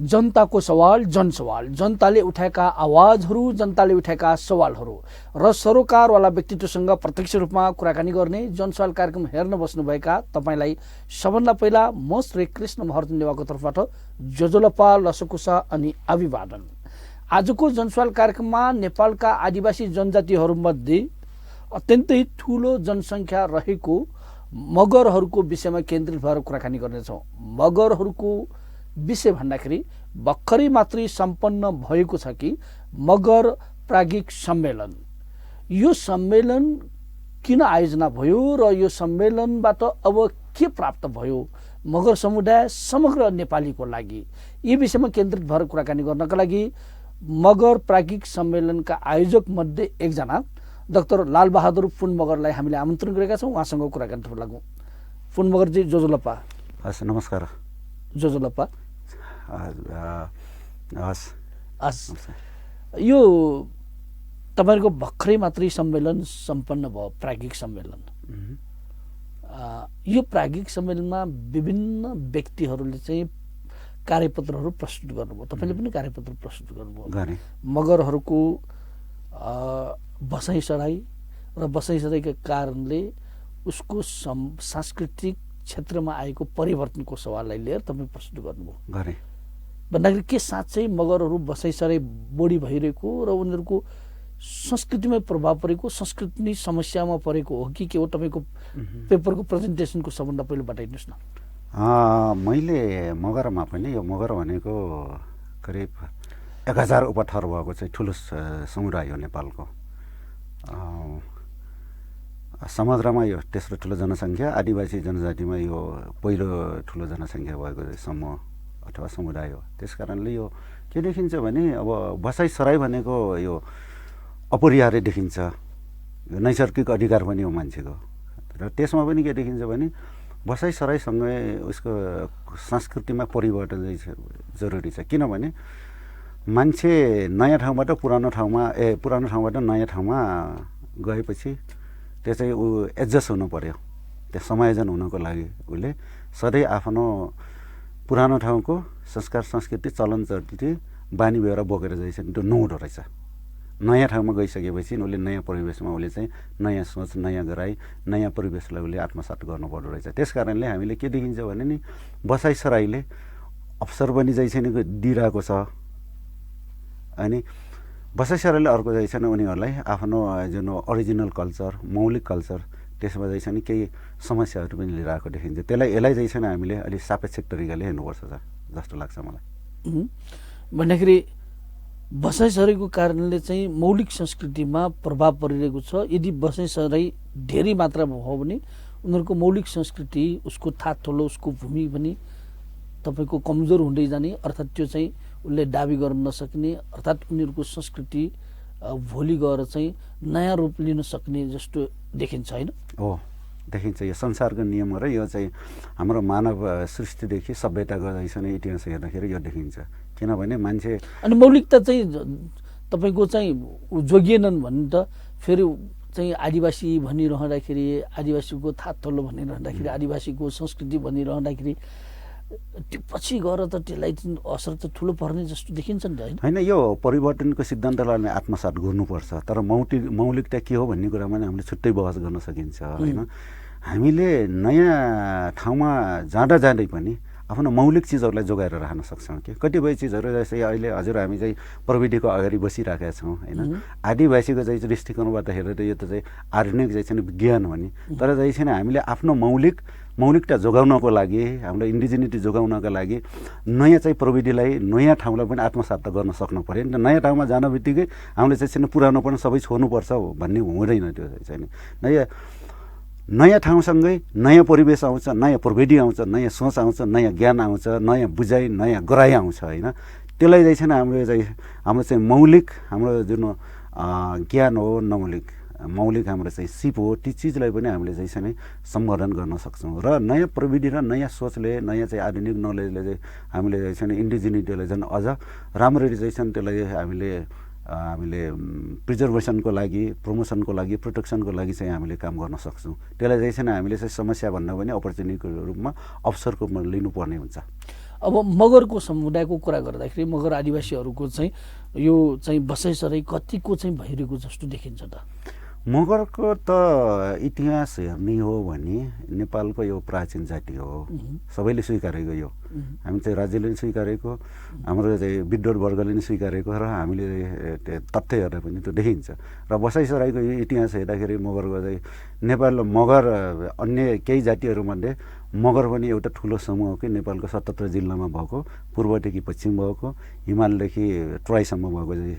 जनताको सवाल जनसवाल, जनताले उठाएका आवाजहरू, जनताले उठाएका सवालहरू र सरोकारवाला व्यक्तित्वसँग प्रत्यक्ष रूपमा कुराकानी गर्ने जनसवाल कार्यक्रम हेर्न बस्नुभएका तपाईँलाई सबभन्दा पहिला म श्री कृष्ण महर्जन देवाको तर्फबाट जोजोलपा लसकुसा अनि अभिवादन। आजको जनसवाल कार्यक्रममा नेपालका आदिवासी जनजातिहरूमध्ये अत्यन्तै ठूलो जनसङ्ख्या रहेको मगरहरूको विषयमा केन्द्रित भएर कुराकानी गर्नेछौँ। मगरहरूको विषय भन्दाखेरि भर्खरै मात्रै सम्पन्न भएको छ कि मगर प्राज्ञिक सम्मेलन। यो सम्मेलन किन आयोजना भयो र यो सम्मेलनबाट अब के प्राप्त भयो मगर समुदाय समग्र नेपालीको लागि, यी विषयमा केन्द्रित भएर कुराकानी गर्नका लागि मगर प्राज्ञिक सम्मेलनका आयोजक मध्ये एकजना डाक्टर लालबहादुर पुन मगरलाई हामीले आमन्त्रण गरेका छौँ। उहाँसँग कुराकानी लागौँ। पुन मगरजी, जोजोलपा। हस्, नमस्कार। जोजोलपा। हस्। यो तपाईँको भर्खरै मात्रै सम्मेलन सम्पन्न भयो, प्राज्ञिक सम्मेलन। यो प्राज्ञिक सम्मेलनमा विभिन्न व्यक्तिहरूले चाहिँ कार्यपत्रहरू प्रस्तुत गर्नुभयो। तपाईँले पनि कार्यपत्र प्रस्तुत गर्नुभयो। मगरहरूको बसाइसराई र बसाइसराईका कारणले उसको सांस्कृतिक क्षेत्रमा आएको परिवर्तनको सवाललाई लिएर तपाईँ प्रस्तुत गर्नुभयो। भन्दाखेरि के साँच्चै मगरहरू बसाइसराई बढी भइरहेको र उनीहरूको संस्कृतिमै प्रभाव परेको, संस्कृति समस्यामा परेको हो कि के हो? तपाईँको पेपरको प्रेजेन्टेसनको सबभन्दा पहिलो बताइदिनुहोस् न। मैले मगरमा पनि, यो मगर भनेको करिब 1000 उपथर भएको चाहिँ ठुलो समुदाय हो नेपालको। समुद्रमा यो तेस्रो ठुलो जनसङ्ख्या, आदिवासी जनजातिमा यो पहिलो ठुलो जनसङ्ख्या भएको समूह अथवा समुदाय हो। त्यस कारणले यो के देखिन्छ भने अब बसाइसराई भनेको यो अपरिहार्य देखिन्छ, यो नैसर्गिक अधिकार पनि हो मान्छेको। र त्यसमा पनि के देखिन्छ भने बसाइसराईसँगै उसको संस्कृतिमा परिवर्तन जरुरी छ। किनभने मान्छे नयाँ ठाउँबाट पुरानो ठाउँबाट नयाँ ठाउँमा गएपछि त्यो चाहिँ ऊ एडजस्ट हुनु पर्यो। त्यो समायोजन हुनको लागि उसले सधैँ आफ्नो पुरानो ठाउँको संस्कार, संस्कृति, चलनचल्ती, बानी व्यवहार बोकेर जाइन्छ, त्यो नहुँदो रहेछ। नयाँ ठाउँमा गइसकेपछि उसले नयाँ परिवेशमा उसले चाहिँ नयाँ सोच, नयाँ गराइ, नयाँ परिवेशलाई उसले आत्मसात गर्नुपर्दो रहेछ। त्यस कारणले हामीले के देखिन्छ भने नि बसाइसराईले अवसर पनि चाहिँ नि दिइरहेको छ। अनि बसाइसराईले अर्को चाहिँ छैन उनीहरूलाई आफ्नो जुन ओरिजिनल कल्चर, मौलिक कल्चर, त्यसमा चाहिँ नि केही समस्याहरू पनि लिइरहेको देखिन्छ। यसलाई चाहिँ छैन हामीले अलिक सापेक्षिक तरिकाले हेर्नुपर्छ जस्तो लाग्छ मलाई। भन्दाखेरि बसाइसराईको कारणले चाहिँ मौलिक संस्कृतिमा प्रभाव परिरहेको छ। यदि बसाइसराई धेरै मात्रामा हो भने उनीहरूको मौलिक संस्कृति, उसको थाथोलो, उसको भूमि पनि तपाईँको कमजोर हुँदै जाने, अर्थात् त्यो चाहिँ उसले दाबी गर्न नसक्ने, अर्थात् उनीहरूको संस्कृति भोलि गएर चाहिँ नयाँ रूप लिन सक्ने जस्तो देखिन्छ, होइन? हो, देखिन्छ। यो संसारको नियम हो र यो चाहिँ हाम्रो मानव सृष्टिदेखि सभ्यताको चाहिँ इतिहास हेर्दाखेरि यो देखिन्छ। किनभने मान्छे अनि मौलिकता चाहिँ तपाईँको चाहिँ जोगिएनन् भने त फेरि चाहिँ आदिवासी भनिरहँदाखेरि, आदिवासीको थाथोलो भनिरहँदाखेरि, आदिवासीको संस्कृति भनिरहँदाखेरि त्यो पछि गएर त त्यसलाई असर त ठुलो पर्ने जस्तो देखिन्छ नि, होइन? यो परिवर्तनको सिद्धान्तलाई आत्मसात गर्नुपर्छ। तर मौलिकता के हो भन्ने कुरामा हामीले छुट्टै बहस गर्न सकिन्छ, होइन? हामीले नयाँ ठाउँमा जाँदै पनि आफ्नो मौलिक चिजहरूलाई जोगाएर राख्न सक्छौँ। कि कतिपय चिजहरू जस्तै अहिले हजुर हामी चाहिँ प्रविधिको अगाडि बसिरहेका छौँ, होइन? आदिवासीको चाहिँ दृष्टिकोणबाट हेरेर यो त चाहिँ आधुनिक चाहिँ विज्ञान हो नि, तर चाहिँ छैन हामीले आफ्नो मौलिकता जोगाउनको लागि, हाम्रो इन्डिजिनिटी जोगाउनको लागि नयाँ चाहिँ प्रविधिलाई, नयाँ ठाउँलाई पनि आत्मसात गर्न सक्नु पऱ्यो नि त। नयाँ ठाउँमा जान बित्तिकै हामीले चाहिँ पुरानो पनि सबै छोड्नुपर्छ भन्ने हुँदैन। त्यो चाहिँ नयाँ ठाउँसँगै नयाँ परिवेश आउँछ, नयाँ प्रविधि आउँछ, नयाँ सोच आउँछ, नयाँ ज्ञान आउँछ, नयाँ बुझाइ, नयाँ गराइ आउँछ, होइन? त्यसलाई चाहिँ हाम्रो चाहिँ मौलिक, हाम्रो जुन ज्ञान हो, मौलिक हाम्रो चाहिँ सिप हो, ती चिजलाई पनि हामीले चाहिँ सम्वर्धन गर्न सक्छौँ। र नयाँ प्रविधि र नयाँ सोचले, नयाँ चाहिँ आधुनिक नलेजले चाहिँ हामीले चाहिँ इन्डिजिनिटीलाई झन् अझ राम्ररी चाहिँ त्यसलाई हामीले प्रिजर्भेसनको लागि, प्रमोसनको लागि, प्रोटेक्सनको लागि चाहिँ हामीले काम गर्न सक्छौँ। त्यसलाई चाहिँ हामीले चाहिँ समस्या भन्दा पनि अपर्च्युनिटीको रूपमा, अवसरको रूपमा लिनुपर्ने हुन्छ। अब मगरको समुदायको कुरा गर्दाखेरि मगर आदिवासीहरूको चाहिँ यो चाहिँ बसाइसराई कतिको चाहिँ भइरहेको जस्तो देखिन्छ त? मगरको त इतिहास हेर्ने हो भने नेपालको यो प्राचीन जाति हो, सबैले स्वीकारेको यो। हामी चाहिँ राज्यले पनि स्वीकारेको, हाम्रो चाहिँ विद्रोह वर्गले पनि स्वीकारेको र हामीले तथ्य हेर्दा पनि त्यो देखिन्छ। र बसाइसराईको यो इतिहास हेर्दाखेरि मगरको चाहिँ नेपाल मगर अन्य केही जातिहरूमध्ये मगर पनि एउटा ठुलो समूह हो कि नेपालको 77 जिल्लामा भएको, पूर्वदेखि पश्चिम भएको, हिमालदेखि ट्राईसम्म भएको चाहिँ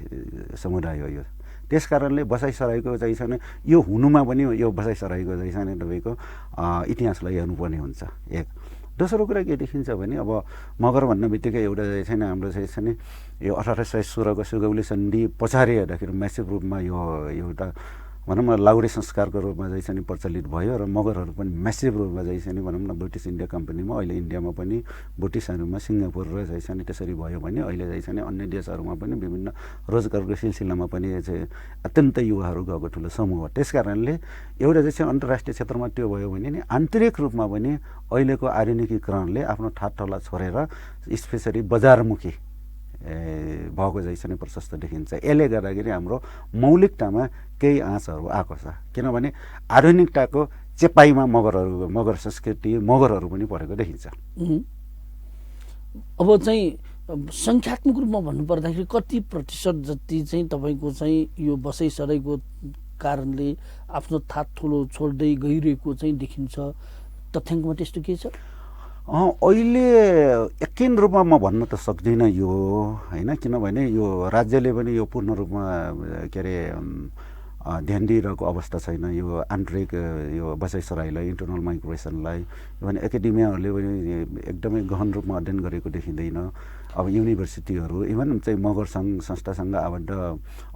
समुदाय हो यो। त्यस कारणले बसाइसराईको चाहिँ छैन यो हुनुमा पनि यो बसाइसराईको चाहिँ छैन तपाईँको इतिहासलाई हेर्नुपर्ने हुन्छ एक। दोस्रो कुरा के देखिन्छ भने अब मगर भन्ने बित्तिकै एउटा चाहिँ छैन हाम्रो चाहिँ छैन यो 1816 को सुगौली सन्धि पछाडि हेर्दाखेरि म्यासिभ रूपमा यो एउटा भनौँ न लाउरे संस्कारको रूपमा चाहिँ छैन प्रचलित भयो र मगरहरू पनि म्यासिभ रूपमा चाहिँ छैन भनौँ न ब्रिटिस इन्डिया कम्पनीमा, अहिले इन्डियामा पनि ब्रिटिसहरूमा सिङ्गापुर र चाहिँ छैन त्यसरी भयो भने अहिले चाहिँ छैन अन्य देशहरूमा पनि विभिन्न रोजगारको सिलसिलामा पनि चाहिँ अत्यन्त युवाहरू गएको ठुलो समूह हो। त्यस कारणले एउटा चाहिँ अन्तर्राष्ट्रिय क्षेत्रमा त्यो भयो भने नि आन्तरिक रूपमा पनि अहिलेको आधुनिकीकरणले आफ्नो ठाटोला छोडेर स्पेसली बजारमुखी भएको चाहिँ छैन प्रशस्त देखिन्छ। यसले गर्दाखेरि हाम्रो मौलिकतामा केही आँचहरू आएको छ, किनभने आधुनिकताको चेपाइमा मगर संस्कृति मगरहरू पनि परेको देखिन्छ। अब चाहिँ सङ्ख्यात्मक रूपमा भन्नुपर्दाखेरि कति प्रतिशत जति चाहिँ तपाईँको चाहिँ यो बसाइसराईको कारणले आफ्नो थात ठुलो छोड्दै गइरहेको चाहिँ देखिन्छ? तथ्याङ्कमा त्यस्तो के छ? अहिले यकिन रूपमा म भन्न त सक्दिनँ यो होइन, किनभने यो राज्यले पनि यो पूर्ण रूपमा के अरे ध्यान दिइरहेको अवस्था छैन यो आन्तरिक यो बसाइसराईलाई, इन्टरनल माइग्रेसनलाई। भने एकाडेमियाहरूले पनि एकदमै गहन रूपमा अध्ययन गरेको देखिँदैन। अब युनिभर्सिटीहरू इभन चाहिँ मगर सङ्घ संस्थासँग आबद्ध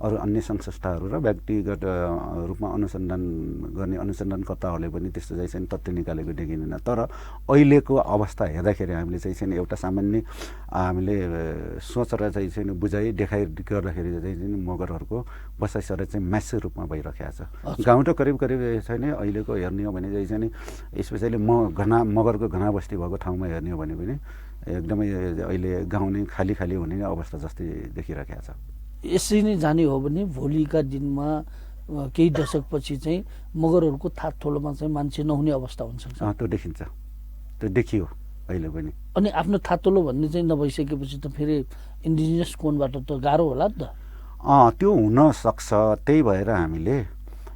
अरू अन्य सङ्घ संस्थाहरू र व्यक्तिगत रूपमा अनुसन्धान गर्ने अनुसन्धानकर्ताहरूले पनि त्यस्तो चाहिँ तथ्य निकालेको देखिँदैन। तर अहिलेको अवस्था हेर्दाखेरि हामीले चाहिँ एउटा सामान्य हामीले सोचेर चाहिँ बुझाइ देखाइ गर्दाखेरि चाहिँ मगरहरूको बसाइसराई चाहिँ म्यासिभ रूपमा भइरहेको छ। गाउँ त करिब छैन अहिलेको हेर्ने हो भने चाहिँ स्पेसली मगरको घना बस्ती भएको ठाउँमा हेर्ने हो भने पनि एकदमै अहिले गाउँ नै खाली हुने अवस्था जस्तै देखिरहेको छ। यसरी नै जाने हो भने भोलिका दिनमा केही दशकपछि चाहिँ मगरहरूको थात ठोलोमा चाहिँ मान्छे नहुने अवस्था हुन्छ। त्यो देखिन्छ, त्यो देखियो अहिले पनि। अनि आफ्नो थातोलो भन्ने चाहिँ नभइसकेपछि त फेरि इन्डिजिनियस कोणबाट त गाह्रो होला नि त? त्यो हुनसक्छ। त्यही भएर हामीले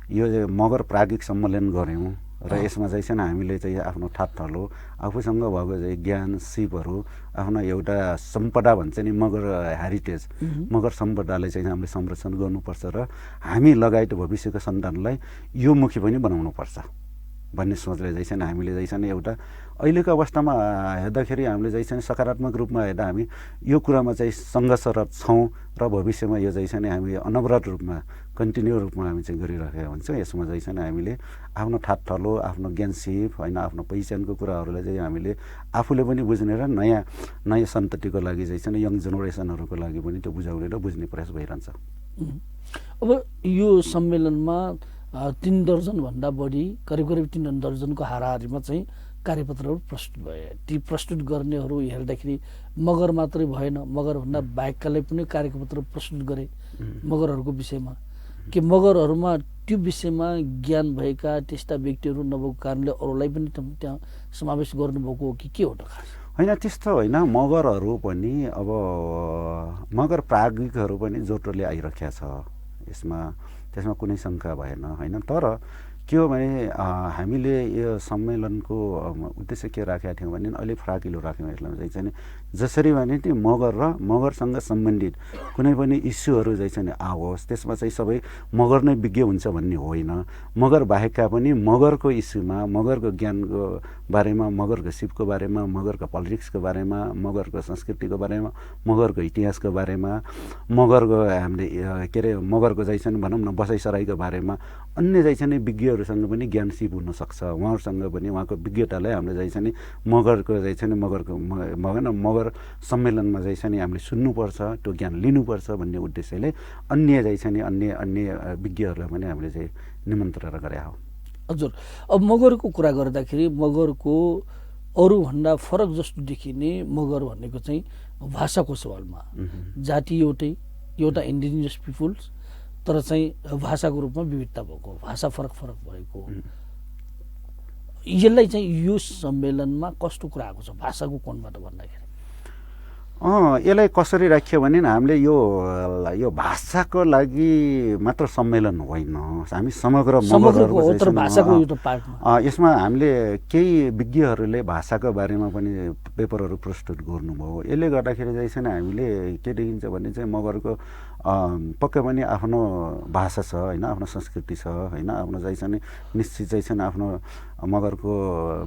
यो मगर प्राज्ञिक सम्मेलन गऱ्यौँ र यसमा चाहिँ हामीले चाहिँ आफ्नो ठाटलो आफूसँग भएको चाहिँ ज्ञान सिपहरू आफ्नो एउटा सम्पदा भन्छ नि मगर हेरिटेज मगर सम्पदालाई चाहिँ हामीले संरक्षण गर्नुपर्छ र हामी लगायत भविष्यको सन्तानलाई यो मुखी पनि बनाउनुपर्छ भन्ने सोचले चाहिँ हामीले चाहिँ एउटा अहिलेको अवस्थामा हेर्दाखेरि हामीले चाहिँ सकारात्मक रूपमा हेर्दा हामी यो कुरामा चाहिँ सङ्घर्षरत छौँ र भविष्यमा यो चाहिँ हामी अनवरत रूपमा कन्टिन्यू रूपमा हामी चाहिँ गरिरहेका हुन्छौँ। यसमा चाहिँ हामीले आफ्नो ठाटलो आफ्नो ज्ञान सिप होइन आफ्नो पहिचानको कुराहरूलाई चाहिँ हामीले आफूले पनि बुझ्ने र नयाँ सन्ततिको लागि चाहिँ यङ जेनेरेसनहरूको लागि पनि त्यो बुझाउने र बुझ्ने प्रयास भइरहन्छ। अब यो सम्मेलनमा 3 दर्जनभन्दा बढी करिब 3 दर्जनको हाराहारीमा चाहिँ कार्यपत्रहरू प्रस्तुत भए। ती प्रस्तुत गर्नेहरू हेर्दाखेरि मगर मात्रै भएन, मगरभन्दा बाहेककालाई पनि कार्यपत्र प्रस्तुत गरे मगरहरूको विषयमा। कि मगरहरूमा त्यो विषयमा ज्ञान भएका त्यस्ता व्यक्तिहरू नभएको कारणले अरूलाई पनि त्यहाँ समावेश गर्नुभएको हो कि के हो त? होइन त्यस्तो होइन, मगरहरू पनि अब मगर प्राज्ञिकहरू पनि जोटोले आइरहेको छ त्यसमा कुनै शङ्का भएन होइन। तर के हो भने हामीले यो सम्मेलनको उद्देश्य के राखेका थियौँ भने अलि फराकिलो राख्यौँ यसलाई चाहिँ जसरी भने त्यो मगर र मगरसँग सम्बन्धित कुनै पनि इस्युहरू चाहिँ आओस् त्यसमा चाहिँ सबै मगर नै विज्ञ हुन्छ भन्ने होइन। मगर बाहेकका पनि मगरको इस्युमा मगरको ज्ञानको बारेमा मगरको सिपको बारेमा मगरको पोलिटिक्सको बारेमा मगरको संस्कृतिको बारेमा मगरको इतिहासको बारेमा मगरको हामीले के अरे मगरको चाहिँ भनौँ न बसाइसराईको बारेमा अन्य चाहिँ विज्ञहरूसँग पनि ज्ञान सिप हुनसक्छ। उहाँहरूसँग पनि उहाँको विज्ञतालाई हामीले चाहिँ मगरको चाहिँ मगर सम्मेलनमा चाहिँ हामीले सुन्नुपर्छ, त्यो ज्ञान लिनुपर्छ भन्ने उद्देश्यले अन्य चाहिँ अन्य विज्ञहरूलाई पनि हामीले चाहिँ निमन्त्रणा गरे हो। हजुर, अब मगरको कुरा गर्दाखेरि मगरको अरूभन्दा फरक जस्तो देखिने मगर भनेको चाहिँ भाषाको सवालमा जाति एउटा इन्डिजिनियस पिपुल्स तर चाहिँ भाषाको रूपमा विविधता भएको भाषा फरक भएको यसलाई चाहिँ यो सम्मेलनमा कस्तो कुरा आएको छ भाषाको कोणबाट भन्दाखेरि यसलाई कसरी राखियो भने हामीले यो भाषाको लागि मात्र सम्मेलन होइन हामी समग्र यसमा हामीले केही विज्ञहरूले भाषाको बारेमा पनि पेपरहरू प्रस्तुत गर्नुभयो यसले गर्दाखेरि चाहिँ हामीले के देखिन्छ भने चाहिँ मगरको पक्कै पनि आफ्नो भाषा छ होइन आफ्नो संस्कृति छ होइन आफ्नो चाहिँ निश्चित चाहिँ आफ्नो मगरको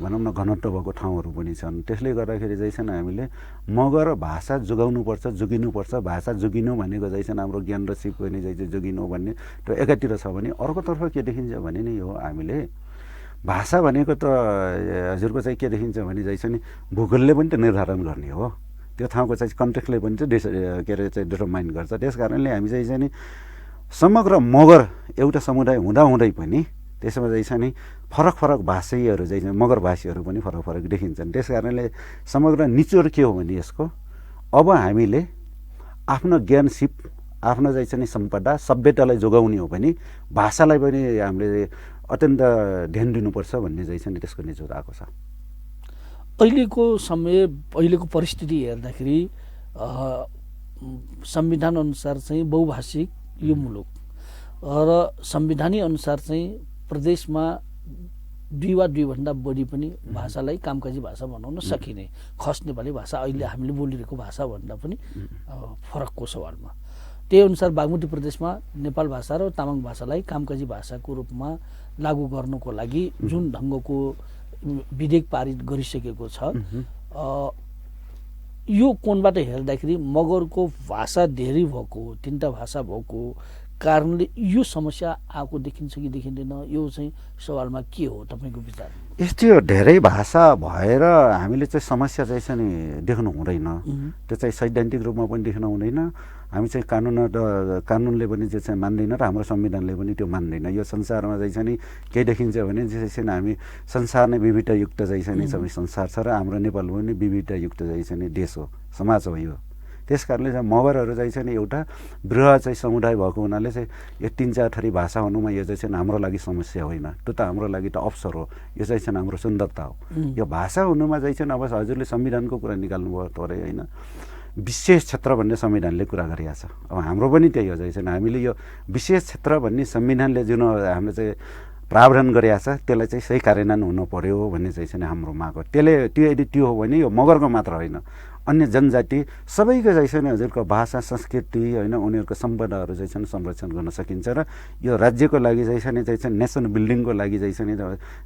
भनौँ न घनत्व भएको ठाउँहरू पनि छन् त्यसले गर्दाखेरि चाहिँ हामीले मगर भाषा जोगाउनुपर्छ जोगिनुपर्छ भाषा जोगिनु भनेको चाहिँ हाम्रो ज्ञान र सिप पनि चाहिँ जोगिनु भन्ने त्यो एकातिर छ भने अर्कोतर्फ के देखिन्छ भने नि यो हामीले भाषा भनेको त हजुरको चाहिँ के देखिन्छ भने चाहिँ नि भूगोलले पनि त निर्धारण गर्ने हो त्यो ठाउँको चाहिँ कन्टेक्स्टले पनि चाहिँ के अरे चाहिँ डिटरमाइन गर्छ त्यस कारणले हामी चाहिँ नि समग्र मगर एउटा समुदाय हुँदाहुँदै पनि त्यसमा चाहिँ नि फरक भाषीहरू चाहिँ मगर भाषीहरू पनि फरक देखिन्छन् त्यस कारणले समग्र निचोड के हो भने यसको अब हामीले आफ्नो ज्ञान सिप आफ्नो चाहिँ सम्पदा सभ्यतालाई जोगाउने हो भने भाषालाई पनि हामीले अत्यन्त ध्यान दिनुपर्छ भन्ने चाहिँ त्यसको निचोड आएको छ अहिलेको समय अहिलेको परिस्थिति हेर्दाखेरि संविधान अनुसार चाहिँ बहुभाषिक यो मुलुक र संविधानी अनुसार चाहिँ प्रदेशमा 2 वा 2 भन्दा बढी पनि भाषालाई कामकाजी भाषा बनाउन सकिने खस नेपाली भाषा अहिले हामीले बोलिरहेको भाषा भन्दा पनि फरकको सवालमा त्यही अनुसार बागमती प्रदेशमा नेपाल भाषा र तामाङ भाषालाई कामकाजी भाषाको रूपमा लागू गर्नको लागि जुन ढङ्गको विधेयक पारित गरिसकेको छ यो कोणबाट हेर्दाखेरि मगरको भाषा धेरै भएको 3टा भाषा भएको कारणले यो समस्या आएको देखिन्छ कि देखिँदैन यो चाहिँ सवालमा के हो तपाईको विचार यस्तो धेरै भाषा भएर हामीले चाहिँ समस्या चाहिँ नि देख्नु हुँदैन त्यो चाहिँ सैद्धान्तिक रूपमा पनि देख्नु हुँदैन हामी चाहिँ कानुनले पनि त्यो चाहिँ मान्दैन र हाम्रो संविधानले पनि त्यो मान्दैन यो संसारमा चाहिँ नि के देखिन्छ भने चाहिँ हामी संसार नै विविधतायुक्त चाहिँ नि सबै संसार छ र हाम्रो नेपाल पनि विविधतायुक्त चाहिँ नि देश हो समाज हो यो त्यस कारणले चाहिँ मगरहरू चाहिँ एउटा बृहत चाहिँ समुदाय भएको हुनाले चाहिँ यो 3-4 थरी भाषा हुनुमा यो चाहिँ हाम्रो लागि समस्या होइन त्यो त हाम्रो लागि त अवसर हो यो चाहिँ हाम्रो सुन्दरता हो यो भाषा हुनुमा चाहिँ अब हजुरले संविधानको कुरा निकाल्नु भयो थोरै होइन विशेष क्षेत्र भन्ने संविधानले कुरा गरिएको छ अब हाम्रो पनि त्यही हो चाहिँ हामीले यो विशेष क्षेत्र भन्ने संविधानले जुन हामीले चाहिँ प्रावधान गरिएको छ त्यसलाई चाहिँ सही कार्यान्वयन हुनु पर्यो भन्ने चाहिँ हाम्रो माग हो त्यो यदि त्यो हो भने यो मगरको मात्र होइन अन्य जनजाति सबैको चाहिँ हजुरको भाषा संस्कृति होइन उनीहरूको सम्पदाहरू चाहिँ संरक्षण गर्न सकिन्छ र यो राज्यको लागि चाहिँ नेसन बिल्डिङको लागि चाहिँ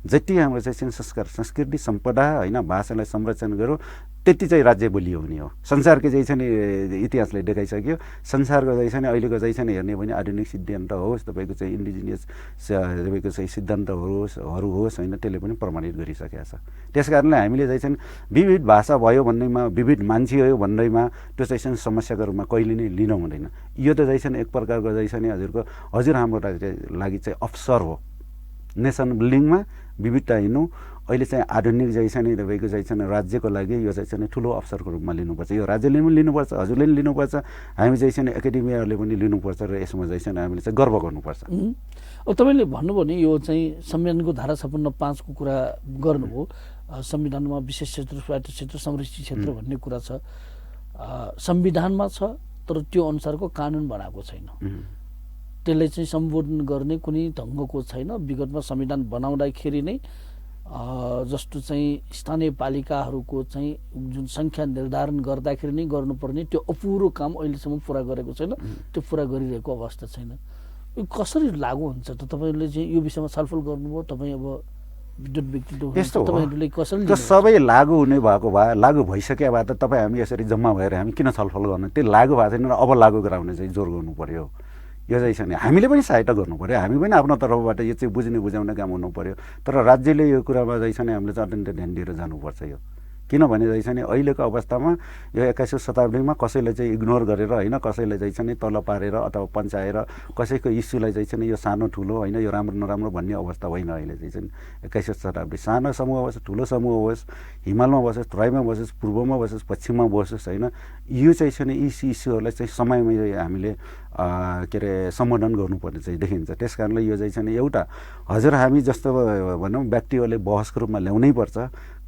जति हाम्रो चाहिँ संस्कार संस्कृति सम्पदा होइन भाषालाई संरक्षण गरौँ त्यति चाहिँ राज्य बलियो हुने हो संसारको चाहिँ इतिहासले देखाइसक्यो संसारको चाहिँ अहिलेको चाहिँ हेर्ने भने आधुनिक सिद्धान्त होस् तपाईँको चाहिँ इन्डिजिनियस तपाईँको चाहिँ सिद्धान्तहरू होस् होइन त्यसले पनि प्रमाणित गरिसकेको छ त्यस कारणले हामीले चाहिँ विविध भाषा भयो भन्दैमा विविध मान्छे हो भन्दैमा त्यो चाहिँ समस्याको रूपमा कहिले नै लिनु हुँदैन यो त चाहिँ एक प्रकारको चाहिँ हजुर हाम्रो लागि चाहिँ अवसर हो नेसन बिल्डिङमा विविधता हिँड्नु अहिले चाहिँ आधुनिक चाहिँ तपाईँको चाहिँ राज्यको लागि यो चाहिँ ठुलो अवसरको रूपमा लिनुपर्छ यो राज्यले पनि लिनुपर्छ हजुरले पनि लिनुपर्छ हामी चाहिँ एकाडेमीहरूले पनि लिनुपर्छ र यसमा चाहिँ हामीले चाहिँ गर्व गर्नुपर्छ अब तपाईँले भन्नुभयो नि यो चाहिँ संविधानको धारा 56(5) को कुरा गर्नुभयो संविधानमा विशेष क्षेत्र स्वायत्त क्षेत्र संरक्षित क्षेत्र भन्ने कुरा छ संविधानमा छ तर त्यो अनुसारको कानुन बनाएको छैन त्यसलाई चाहिँ सम्बोधन गर्ने कुनै ढङ्गको छैन विगतमा संविधान बनाउँदाखेरि नै जस्तो चाहिँ स्थानीय पालिकाहरूको चाहिँ जुन सङ्ख्या निर्धारण गर्दाखेरि नै गर्नुपर्ने त्यो अपुरो काम अहिलेसम्म पुरा गरेको छैन त्यो पुरा गरिरहेको अवस्था छैन यो कसरी लागू हुन्छ त तपाईँले चाहिँ यो विषयमा छलफल गर्नुभयो तपाईँ अब विद्युत व्यक्तित्व तपाईँहरूले कसरी त्यो सबै लागू हुने भएको भए लागू भइसके भए त तपाईँ हामी यसरी जम्मा भएर हामी किन छलफल गर्नु त्यो लागू भएको छैन र अब लागू गराउने चाहिँ जोर गर्नु पर्यो यो चाहिँ छैन हामीले पनि सहायता गर्नु पर्यो हामी पनि आफ्नो तर्फबाट यो चाहिँ बुझ्ने बुझाउने काम हुनु पर्यो तर राज्यले यो कुरामा चाहिँ हामीले चाहिँ अत्यन्त ध्यान दिएर जानुपर्छ यो किनभने चाहिँ छ नि अहिलेको अवस्थामा यो 21औं शताब्दीमा कसैले चाहिँ इग्नोर गरेर होइन, कसैले चाहिँ छ नि तल पारेर अथवा पन्चाएर कसैको इस्युलाई चाहिँ छ नि यो सानो ठुलो होइन, यो राम्रो नराम्रो भन्ने अवस्था होइन। अहिले चाहिँ छ नि 21औं शताब्दी सानो समूह होस्, ठुलो समूह होस्, हिमालमा बसोस्, तराईमा बसोस्, पूर्वमा बसोस्, पश्चिममा बसोस् होइन, यो चाहिँ छ नि यी इस्युहरूलाई चाहिँ समयमै हामीले के अरे सम्बोधन गर्नुपर्ने चाहिँ देखिन्छ। त्यस कारणले यो चाहिँ छ नि एउटा हजुर हामी जस्तो भनौँ व्यक्तिहरूले बहसको रूपमा ल्याउनै पर्छ,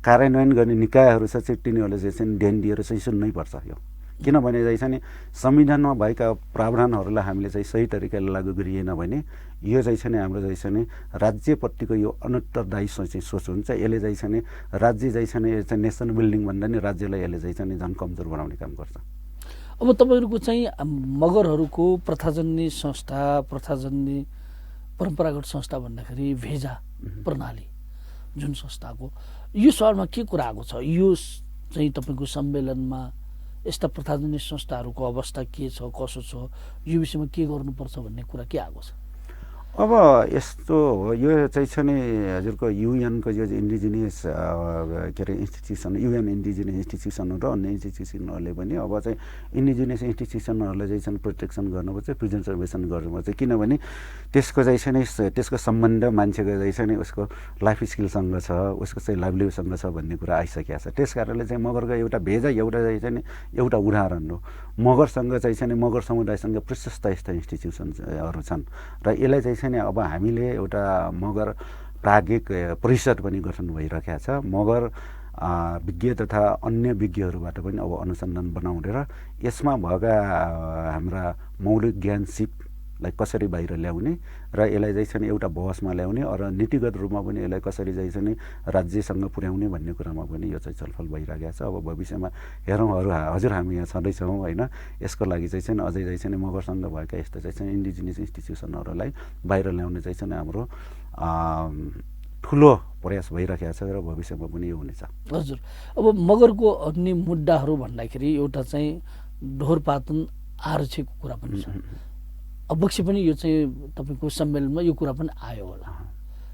कार्यान्वयन गर्ने निकायहरू छ चाहिँ तिनीहरूले चाहिँ चाहिँ ध्यान दिएर चाहिँ सुन्नै पर्छ यो। किनभने चाहिँ छ नि संविधानमा भएका प्रावधानहरूलाई हामीले चाहिँ सही तरिकाले लागू गरिएन भने यो चाहिँ छ नि हाम्रो चाहिँ छ नि राज्यप्रतिको यो अनुत्तरदायी चाहिँ सोच हुन्छ। यसले चाहिँ छ नि राज्य चाहिँ छ नि नेसन बिल्डिङ भन्दा नि राज्यलाई यसले चाहिँ छ नि झन् कमजोर बनाउने काम गर्छ। अब तपाईँहरूको चाहिँ मगरहरूको प्रथाजन्य संस्था, प्रथाजन्य परम्परागत संस्था भन्दाखेरि भेजा प्रणाली जुन संस्थाको यो सवालमा के कुरा आएको छ? यो चाहिँ तपाईँको सम्मेलनमा यस्ता प्रथाजन्य संस्थाहरूको अवस्था के छ, कसो छ, यो विषयमा के गर्नुपर्छ भन्ने कुरा के आएको छ? अब यस्तो हो, यो चाहिँ छ नि हजुरको युएनको यो इन्डिजिनियस के अरे इन्स्टिट्युसन, युएन इन्डिजिनियस इन्स्टिट्युसन र अन्य इन्स्टिट्युसनहरूले पनि अब चाहिँ इन्डिजिनियस इन्स्टिट्युसनहरूलाई चाहिँ छन् प्रोटेक्सन गर्नुपर्छ, प्रिजर्भेसन गर्नुपर्छ। किनभने त्यसको चाहिँ छ नि त्यसको सम्बन्ध मान्छेको चाहिँ छ नि उसको लाइफ स्किलसँग छ, उसको चाहिँ लाइभलीहुडसँग छ भन्ने कुरा आइसकेको छ। त्यस कारणले चाहिँ मगरको एउटा भेजा एउटा चाहिँ नि एउटा उदाहरण हो। मगरसँग चाहिँ छ नि मगर समुदायसँग प्रशस्त यस्ता इन्स्टिट्युसनहरू छन् र यसलाई चाहिँ छ नि अब हामीले एउटा मगर प्राज्ञिक परिषद पनि गठन भइरहेको छ। मगर विज्ञ तथा अन्य विज्ञहरूबाट पनि अब अनुसन्धान बनाउने र यसमा भएका हाम्रा मौलिक ज्ञान सिपलाई कसरी बाहिर ल्याउने र यसलाई चाहिँ छ नि एउटा बहसमा ल्याउने र नीतिगत रूपमा पनि यसलाई कसरी चाहिँ छ नि राज्यसँग पुर्याउने भन्ने कुरामा पनि यो चाहिँ छलफल भइरहेको छ। अब भविष्यमा हेरौँ हजुर हामी यहाँ छँदैछौँ होइन, यसको लागि चाहिँ छ नि अझै चाहिँ छ नि मगरसँग भएका यस्तो चाहिँ छ इन्डिजिनियस इन्स्टिट्युसनहरूलाई बाहिर ल्याउने चाहिँ छ नि हाम्रो ठुलो प्रयास भइरहेको छ र भविष्यमा पनि यो हुनेछ। हजुर, अब मगरको अन्य मुद्दाहरू भन्दाखेरि एउटा चाहिँ ढोरपातन आरक्षको कुरा पनि छ। अवश्य पनि यो चाहिँ तपाईँको सम्मेलनमा यो कुरा पनि आयो होला।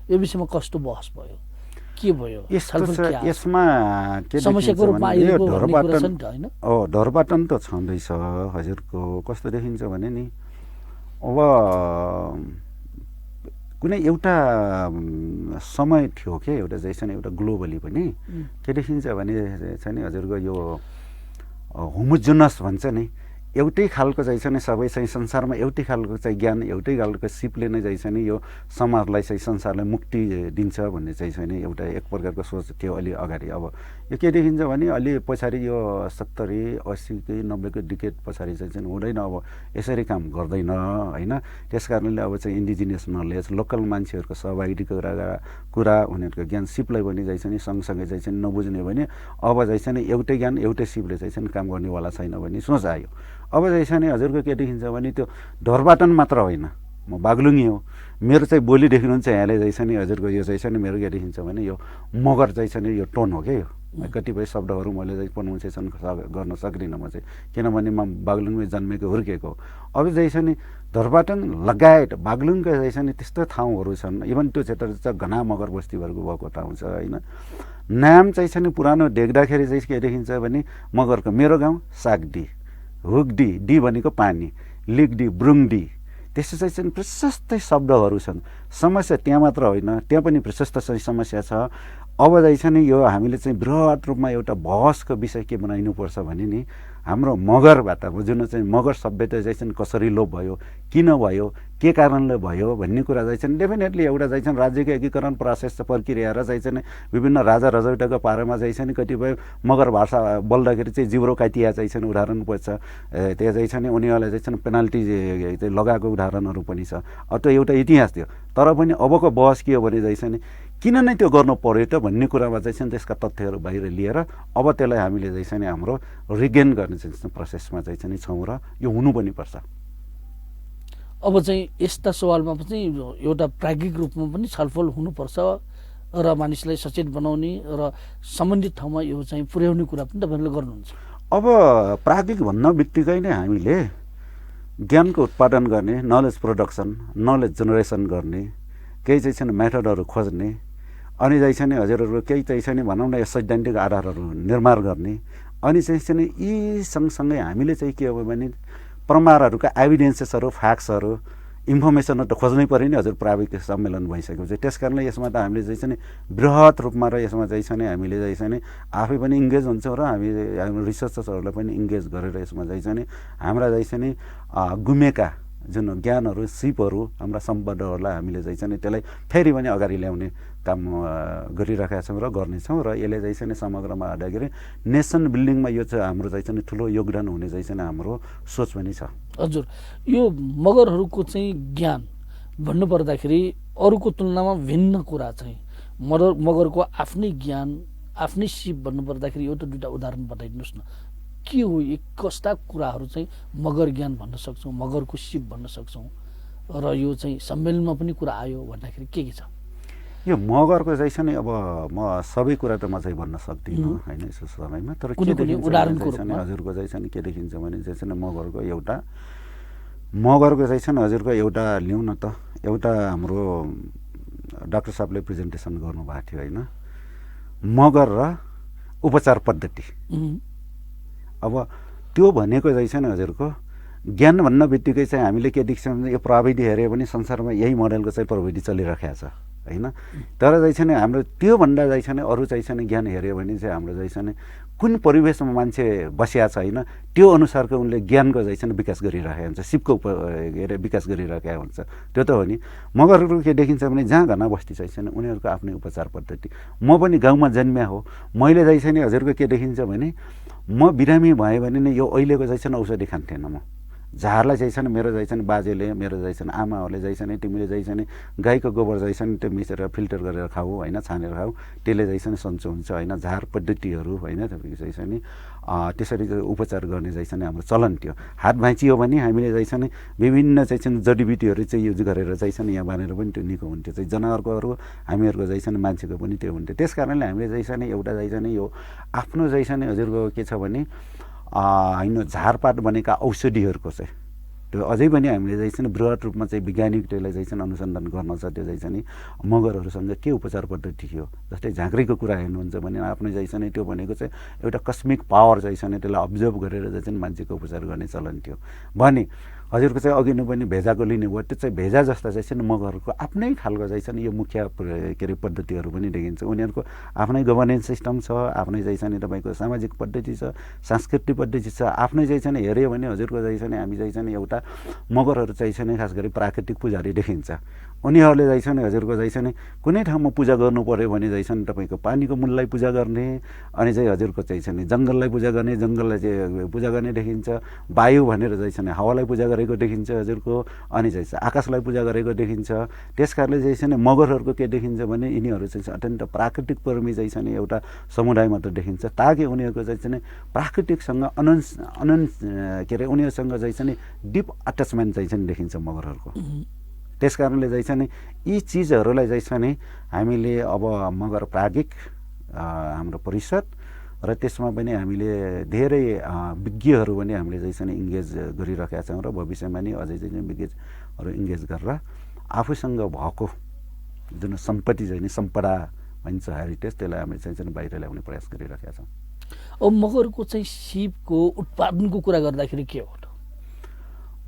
यो विषयमा कस्तो बहस भयो, के भयो, यसमा के समस्याको रूपमा ढोरपाटन त छँदैछ हजुरको। कस्तो देखिन्छ भने नि अब कुनै एउटा समय थियो के एउटा चाहिँ नि एउटा ग्लोबली पनि के देखिन्छ भने चाहिँ नि हजुरको यो होमोजेनस भन्छ नि, एउटै खालको चाहिँ छ नि सबै चाहिँ संसारमा एउटै खालको चाहिँ ज्ञान, एउटै खालको सिपले नै चाहिँ छ नि यो समाजलाई चाहिँ संसारलाई मुक्ति दिन्छ भन्ने चाहिँ छ नि एउटा एक प्रकारको सोच थियो अलि अगाडि। अब यो के देखिन्छ भने अलि पछाडि यो 70, 80, 90को डिकेड पछाडि चाहिँ हुँदैन, अब यसरी काम गर्दैन होइन। त्यस कारणले अब चाहिँ इन्डिजिनियस नलेज, लोकल मान्छेहरूको सहभागिताको कुरा उनीहरूको ज्ञान सिपलाई पनि चाहिँ छ नि सँगसँगै चाहिँ छ नि नबुझ्ने भने अब चाहिँ छ नि एउटै ज्ञान एउटै सिपले चाहिँ छ नि काम गर्नेवाला छैन भन्ने सोच आयो। अब चाहिँ छ नि हजुरको के देखिन्छ भने त्यो ढोरपाटन मात्र होइन, म बागलुङी हो, मेरो चाहिँ बोली देख्नुहुन्छ यहाँले चाहिँ छ नि हजुरको यो चाहिँ छ नि मेरो के देखिन्छ भने यो मगर चाहिँ छ नि यो टोन हो क्या। यो कतिपय शब्दहरू मैले चाहिँ प्रोनाउन्सिएसन गर्न सक्दिनँ म चाहिँ, किनभने म बागलुङमै जन्मेको हुर्केको। अब चाहिँ छ नि ढोरपाटन लगायत बागलुङका चाहिँ छ नि त्यस्तो ठाउँहरू छन्, इभन त्यो क्षेत्र चाहिँ घना मगर बस्तीहरूको भएको ठाउँ छ होइन। नाम चाहिँ छ नि पुरानो देख्दाखेरि चाहिँ के देखिन्छ भने मगरको मेरो गाउँ सागडी, हुगडी, डी भनेको पानी, लिगडी, ब्रुङडी, त्यस्तो चाहिँ प्रशस्तै शब्दहरू छन्। समस्या त्यहाँ मात्र होइन, त्यहाँ पनि प्रशस्त चाहिँ समस्या छ। अब चाहिँ छ नि यो हामीले चाहिँ बृहत रूपमा एउटा बहसको विषय के बनाइनुपर्छ भने नि हाम्रो मगरबाट जुन चाहिँ मगर सभ्यता चाहिँ कसरी लोप भयो, किन भयो, के कारणले भयो भन्ने कुरा चाहिँ डेफिनेटली एउटा चाहिँ राज्यको एकीकरण प्रोसेस प्रक्रिया र चाहिँ विभिन्न राजा रजौटाको पारामा चाहिँ कतिपय मगर भाषा बोल्दाखेरि चाहिँ जिब्रो काटिया चाहिँ उदाहरण पर्छ। त्यहाँ चाहिँ उनीहरूलाई चाहिँ पेनाल्टी लगाएको उदाहरणहरू पनि छ। त्यो एउटा इतिहास थियो। तर पनि अबको बहस के हो भने चाहिँ किन नै त्यो गर्नु पर्यो त भन्ने कुरामा चाहिँ त्यसका तथ्यहरू बाहिर लिएर अब त्यसलाई हामीले चाहिँ हाम्रो रिगेन गर्ने चाहिँ प्रोसेसमा चाहिँ छौँ र यो हुनु पनि पर्छ। अब चाहिँ यस्ता सवालमा पनि एउटा प्राज्ञिक रूपमा पनि छलफल हुनुपर्छ र मानिसलाई सचेत बनाउने र सम्बन्धित ठाउँमा यो चाहिँ पुर्याउने कुरा पनि तपाईँहरूले गर्नुहुन्छ। अब प्राज्ञिक भन्न बित्तिकै नै हामीले ज्ञानको उत्पादन गर्ने, नलेज प्रोडक्सन, नलेज जेनेरेसन गर्ने, केही चाहिँ मेथडहरू खोज्ने अनि चाहिँ नि हजुरहरूको केही चाहिँ नि भनौँ न यो सैद्धान्तिक आधारहरू निर्माण गर्ने अनि चाहिँ नि यी सँगसँगै हामीले चाहिँ के हो भने प्रमाणहरूका एभिडेन्सेसहरू फ्याक्ट्सहरू इन्फर्मेसनहरू त खोज्नै पऱ्यो नि हजुर प्राविधिक सम्मेलन भइसकेपछि त्यस कारणले यसमा त हामीले चाहिँ नि बृहत रूपमा र यसमा चाहिँ नि हामीले चाहिँ नि आफै पनि इङ्गेज हुन्छौँ र हामी रिसर्चर्सहरूलाई पनि इङ्गेज गरेर यसमा चाहिँ नि हाम्रा चाहिँ नि गुमेका जुन ज्ञानहरू सिपहरू हाम्रा सम्पदाहरूलाई हामीले चाहिँ नि त्यसलाई फेरि पनि अगाडि ल्याउने काम गरिरहेका छौँ र गर्नेछौँ र यसले चाहिँ नि समग्रमा हेर्दाखेरि नेसन बिल्डिङमा यो चाहिँ हाम्रो चाहिँ ठुलो योगदान हुने चाहिँ हाम्रो सोच पनि छ। हजुर, यो मगरहरूको चाहिँ ज्ञान भन्नुपर्दाखेरि अरूको तुलनामा भिन्न कुरा चाहिँ मगरको आफ्नै ज्ञान आफ्नै सिप भन्नुपर्दाखेरि एउटा दुईवटा उदाहरण बताइदिनुहोस् न। के हो कस्ता कुराहरू चाहिँ मगर ज्ञान भन्न सक्छौँ, मगरको सिप भन्न सक्छौँ र यो चाहिँ सम्मेलनमा पनि कुरा आयो भन्दाखेरि के छ? यो मगरको चाहिँ नि अब म सबै कुरा त म चाहिँ भन्न सक्दिनँ होइन यस समयमा, तर के देखिन्छ हजुरको चाहिँ के देखिन्छ भने चाहिँ मगरको चाहिँ हजुरको एउटा लिउँ न त, एउटा हाम्रो डाक्टर साहबले प्रेजेन्टेसन गर्नुभएको थियो होइन, मगर र उपचार पद्धति। अब त्यो भनेको चाहिँ हजुरको ज्ञान भन्न बित्तिकै चाहिँ हामीले के देख्छौँ भने यो प्रविधि हेऱ्यो भने संसारमा यही मोडलको चाहिँ प्रविधि चलिरहेको छ होइन, तर चाहिँ हाम्रो त्योभन्दा चाहिँ अरू चाहिँ ज्ञान हेऱ्यो भने चाहिँ हाम्रो चाहिँ कुन परिवेशमा मान्छे बसिया छ होइन त्यो अनुसारको उनले ज्ञानको चाहिँ विकास गरिरहेको हुन्छ, सिपको के अरे विकास गरिरहेका हुन्छ। त्यो त हो नि। मगरहरू के देखिन्छ भने जहाँ घना बस्ती चाहिँ उनीहरूको आफ्नै उपचार पद्धति। म पनि गाउँमा जन्मिया हो, मैले चाहिँ हजुरको के देखिन्छ भने म बिरामी भयो भने नि यो अहिलेको चाहिँ औषधि खान्थेन म। झारलाई चाहिँ मेरो चाहिँ बाजेले मेरो चाहिँ आमाहरूले चाहिँ तिमीले चाहिँ गाईको गोबर चाहिँ त्यो मिसेर फिल्टर गरेर खाऊ होइन, छानेर खाऊ, त्यसले चाहिँ सन्चो हुन्छ होइन, झार पद्धतिहरू होइन तपाईँको चाहिँ त्यसरी उपचार गर्ने चाहिँ हाम्रो चलन थियो। हात भाँचियो भने हामीले चाहिँ विभिन्न चाहिँ जडीबुटीहरू चाहिँ युज गरेर चाहिँ यहाँ बाँधेर पनि त्यो निको हुन्थ्यो। चाहिँ जनावरकोहरू हामीहरूको चाहिँ मान्छेको पनि त्यो हुन्थ्यो। त्यस कारणले हामीले चाहिँ एउटा चाहिँ यो आफ्नो चाहिँ हजुरको के छ भने होइन झारपात बनेका औषधिहरूको चाहिँ त्यो अझै पनि हामीले चाहिँ बृहत रूपमा चाहिँ वैज्ञानिक त्यसलाई चाहिँ अनुसन्धान गर्न छ। त्यो चाहिँ मगरहरूसँग के उपचार पद्धति थियो, जस्तै झाँक्रीको कुरा हेर्नुहुन्छ भने आफ्नो चाहिँ त्यो भनेको चाहिँ एउटा कस्मिक पावर चाहिँ त्यसलाई अब्जर्भ गरेर चाहिँ मान्छेको उपचार गर्ने चलन थियो भने हजुरको चाहिँ अघि नै पनि भेजाको लिने भयो, त्यो चाहिँ भेजा जस्ता चाहिँ मगरहरूको आफ्नै खालको चाहिँ यो मुख्य के अरे पद्धतिहरू पनि देखिन्छ। उनीहरूको आफ्नै गभर्नेन्स सिस्टम छ, आफ्नै चाहिँ तपाईँको सामाजिक पद्धति छ, सांस्कृतिक पद्धति छ, आफ्नै चाहिँ हेऱ्यो भने हजुरको चाहिँ हामी चाहिँ एउटा मगरहरू चाहिँ खास गरी प्राकृतिक पुजारी देखिन्छ। उनीहरूले चाहिँ हजुरको चाहिँ कुनै ठाउँमा पूजा गर्नु पर्यो भने चाहिँ तपाईँको पानीको मूललाई पूजा गर्ने, अनि चाहिँ हजुरको चाहिँ जङ्गललाई पूजा गर्ने, जङ्गललाई चाहिँ पूजा गर्ने देखिन्छ, वायु भनेर चाहिँ हावालाई पूजा गरेको देखिन्छ हजुरको, अनि चाहिँ आकाशलाई पूजा गरेको देखिन्छ। त्यस कारणले चाहिँ मगरहरूको के देखिन्छ भने यिनीहरू चाहिँ अत्यन्त प्राकृतिक प्रेमी चाहिँ एउटा समुदाय मात्र देखिन्छ, ताकि उनीहरूको चाहिँ प्राकृतिकसँग के अरे उनीहरूसँग चाहिँ डिप अट्याचमेन्ट चाहिँ देखिन्छ मगरहरूको। त्यस कारणले चाहिँ यी चिजहरूलाई चाहिँ हामीले अब मगर प्राज्ञिक हाम्रो परिषद र त्यसमा पनि हामीले धेरै विज्ञहरू पनि हामीले चाहिँ इङ्गेज गरिरहेका छौँ र भविष्यमा नि अझै चाहिँ विज्ञहरू इङ्गेज गरेर आफूसँग भएको जुन सम्पत्ति चाहिँ सम्पदा भनिन्छ हेरिटेज, त्यसलाई हामीले चाहिँ बाहिर ल्याउने प्रयास गरिरहेका छौँ। अब मगरको चाहिँ सिपको उत्पादनको कुरा गर्दाखेरि के हो?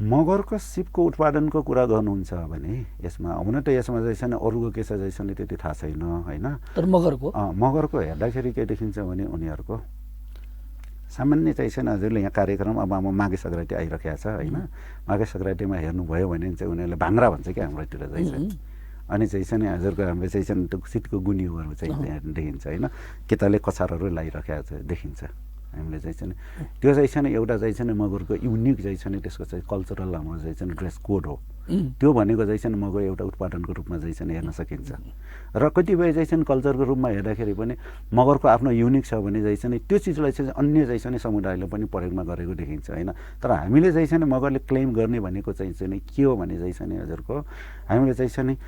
मगरको सिपको उत्पादनको कुरा गर्नुहुन्छ भने यसमा हुन त यसमा चाहिँ अरूको के छ चाहिँ त्यति थाहा छैन होइन, तर मगरको हेर्दाखेरि के देखिन्छ भने उनीहरूको सामान्य चाहिँ हजुरले यहाँ कार्यक्रम अब माघे सङ्क्रान्ति आइरहेको छ होइन, माघे सङ्क्रान्तिमा हेर्नुभयो भने चाहिँ उनीहरूले भाङ्रा भन्छ क्या हाम्रोतिर चाहिँ, अनि चाहिँ हजुरको हाम्रो चाहिँ त्यो सिटको गुनियोहरू चाहिँ देखिन्छ होइन, केटाले कछारहरू लगाइरहेको छ देखिन्छ हामीले चाहिँ त्यो चाहिँ एउटा चाहिँ मगरको युनिक चाहिँ त्यसको चाहिँ कल्चरल हाम्रो चाहिँ ड्रेस कोड हो। त्यो भनेको चाहिँ मगर एउटा उत्पादनको रूपमा चाहिँ हेर्न सकिन्छ र कतिपय चाहिँ कल्चरको रूपमा हेर्दाखेरि पनि मगरको आफ्नो युनिक छ भने चाहिँ त्यो चिजलाई चाहिँ अन्य चाहिँ समुदायले पनि प्रयोगमा गरेको देखिन्छ होइन। तर हामीले चाहिँ मगरले क्लेम गर्ने भनेको चाहिँ के हो भने चाहिँ हजुरको हामीले चाहिँ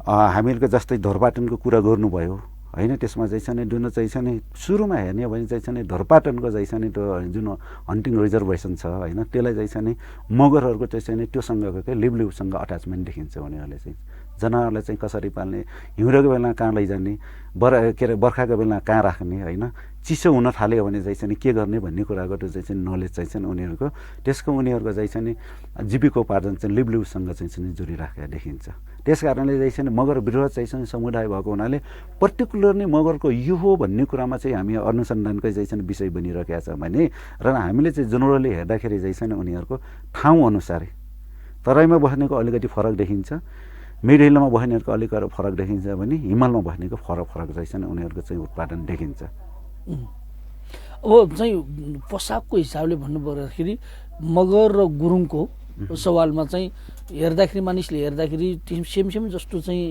हामीहरूको जस्तै धोरपाटनको कुरा गर्नुभयो होइन, त्यसमा चाहिँ जुन चाहिँ सुरुमा हेर्ने हो भने चाहिँ धोरपाटनको चाहिँ त्यो जुन हन्टिङ रिजर्भेसन छ होइन, त्यसलाई चाहिँ मगरहरूको चाहिँ त्योसँगको क्या लिभलिभसँग अट्याचमेन्ट देखिन्छ उनीहरूले चाहिँ। जनावरलाई चाहिँ कसरी पाल्ने, हिउँदको बेला कहाँ लैजाने, बर्खाको बेला कहाँ राख्ने होइन, चिसो हुन थाल्यो भने चाहिँ के गर्ने भन्ने कुराको चाहिँ नलेज चाहिँ उनीहरूको, त्यसको उनीहरूको चाहिँ जीविकोपार्जन चाहिँ लिभलिहुडसँग चाहिँ जोडिराखेका देखिन्छ। त्यस कारणले चाहिँ मगर बृहत चाहिँ समुदाय भएको हुनाले पर्टिकुलरली मगरको यो हो भन्ने कुरामा चाहिँ हामी अनुसन्धानकै चाहिँ विषय बनिरहेका छ भने, र हामीले चाहिँ जेनरली हेर्दाखेरि चाहिँ उनीहरूको ठाउँ अनुसारै तराईमा बस्नेको अलिकति फरक देखिन्छ, मिड हिलमा बस्नेहरूको अलिकति फरक देखिन्छ भने हिमालमा बस्नेको फरक चाहिँ उनीहरूको चाहिँ उत्पादन देखिन्छ। अब चाहिँ पोसाकको हिसाबले भन्नु पर्दाखेरि मगर र गुरुङको सवालमा चाहिँ हेर्दाखेरि मानिसले हेर्दाखेरि सेम जस्तो चाहिँ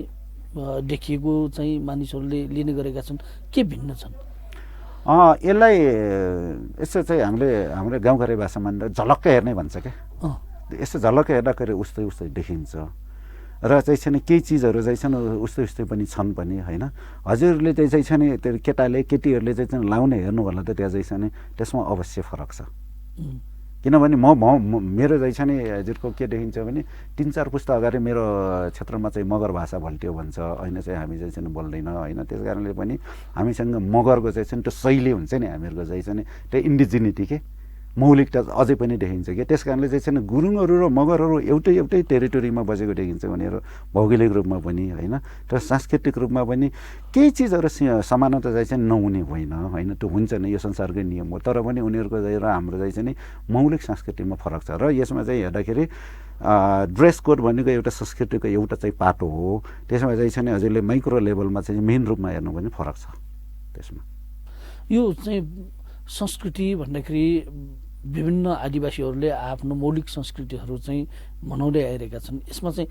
देखिएको चाहिँ मानिसहरूले लिने गरेका छन्, के भिन्न छन्? यसलाई यसो चाहिँ हाम्रो गाउँघरे भाषामा झलक्क हेर्ने भन्छ क्या, यसो झलक्क हेर्दाखेरि उस्तै देखिन्छ र चाहिँ केही चिजहरू चाहिँ उस्तै पनि छन् पनि होइन। हजुरले चाहिँ त्यो केटीहरूले चाहिँ लाउने हेर्नु होला त त्यहाँ चाहिँ त्यसमा अवश्य फरक छ। किनभने मेरो चाहिँ हजुरको के देखिन्छ भने 3-4 पुस्ता अगाडि मेरो क्षेत्रमा चाहिँ मगर भाषा भल्ट्यो भन्छ, होइन चाहिँ हामी चाहिँ बोल्दैन होइन। त्यस कारणले पनि हामीसँग मगरको चाहिँ त्यो शैली हुन्छ नि हामीहरूको चाहिँ त्यो इन्डिजिनिटी के मौलिकता अझै पनि देखिन्छ कि। त्यस कारणले चाहिँ गुरुङहरू र मगरहरू एउटै टेरिटोरीमा बसेको देखिन्छ उनीहरू भौगोलिक रूपमा पनि होइन, तर सांस्कृतिक रूपमा पनि केही चिजहरू समानता चाहिँ नहुने होइन, त्यो हुन्छ नै, यो संसारकै नियम हो। तर पनि उनीहरूको चाहिँ र हाम्रो चाहिँ मौलिक संस्कृतिमा फरक छ। र यसमा चाहिँ हेर्दाखेरि ड्रेस कोड भनेको एउटा संस्कृतिको एउटा चाहिँ पाटो हो। त्यसमा चाहिँ हजुरले माइक्रो लेभलमा चाहिँ मेन रूपमा हेर्नु भने फरक छ त्यसमा। यो चाहिँ संस्कृति भन्दाखेरि विभिन्न आदिवासीहरूले आफ्नो मौलिक संस्कृतिहरू चाहिँ मनाउँदै आइरहेका छन्। यसमा चाहिँ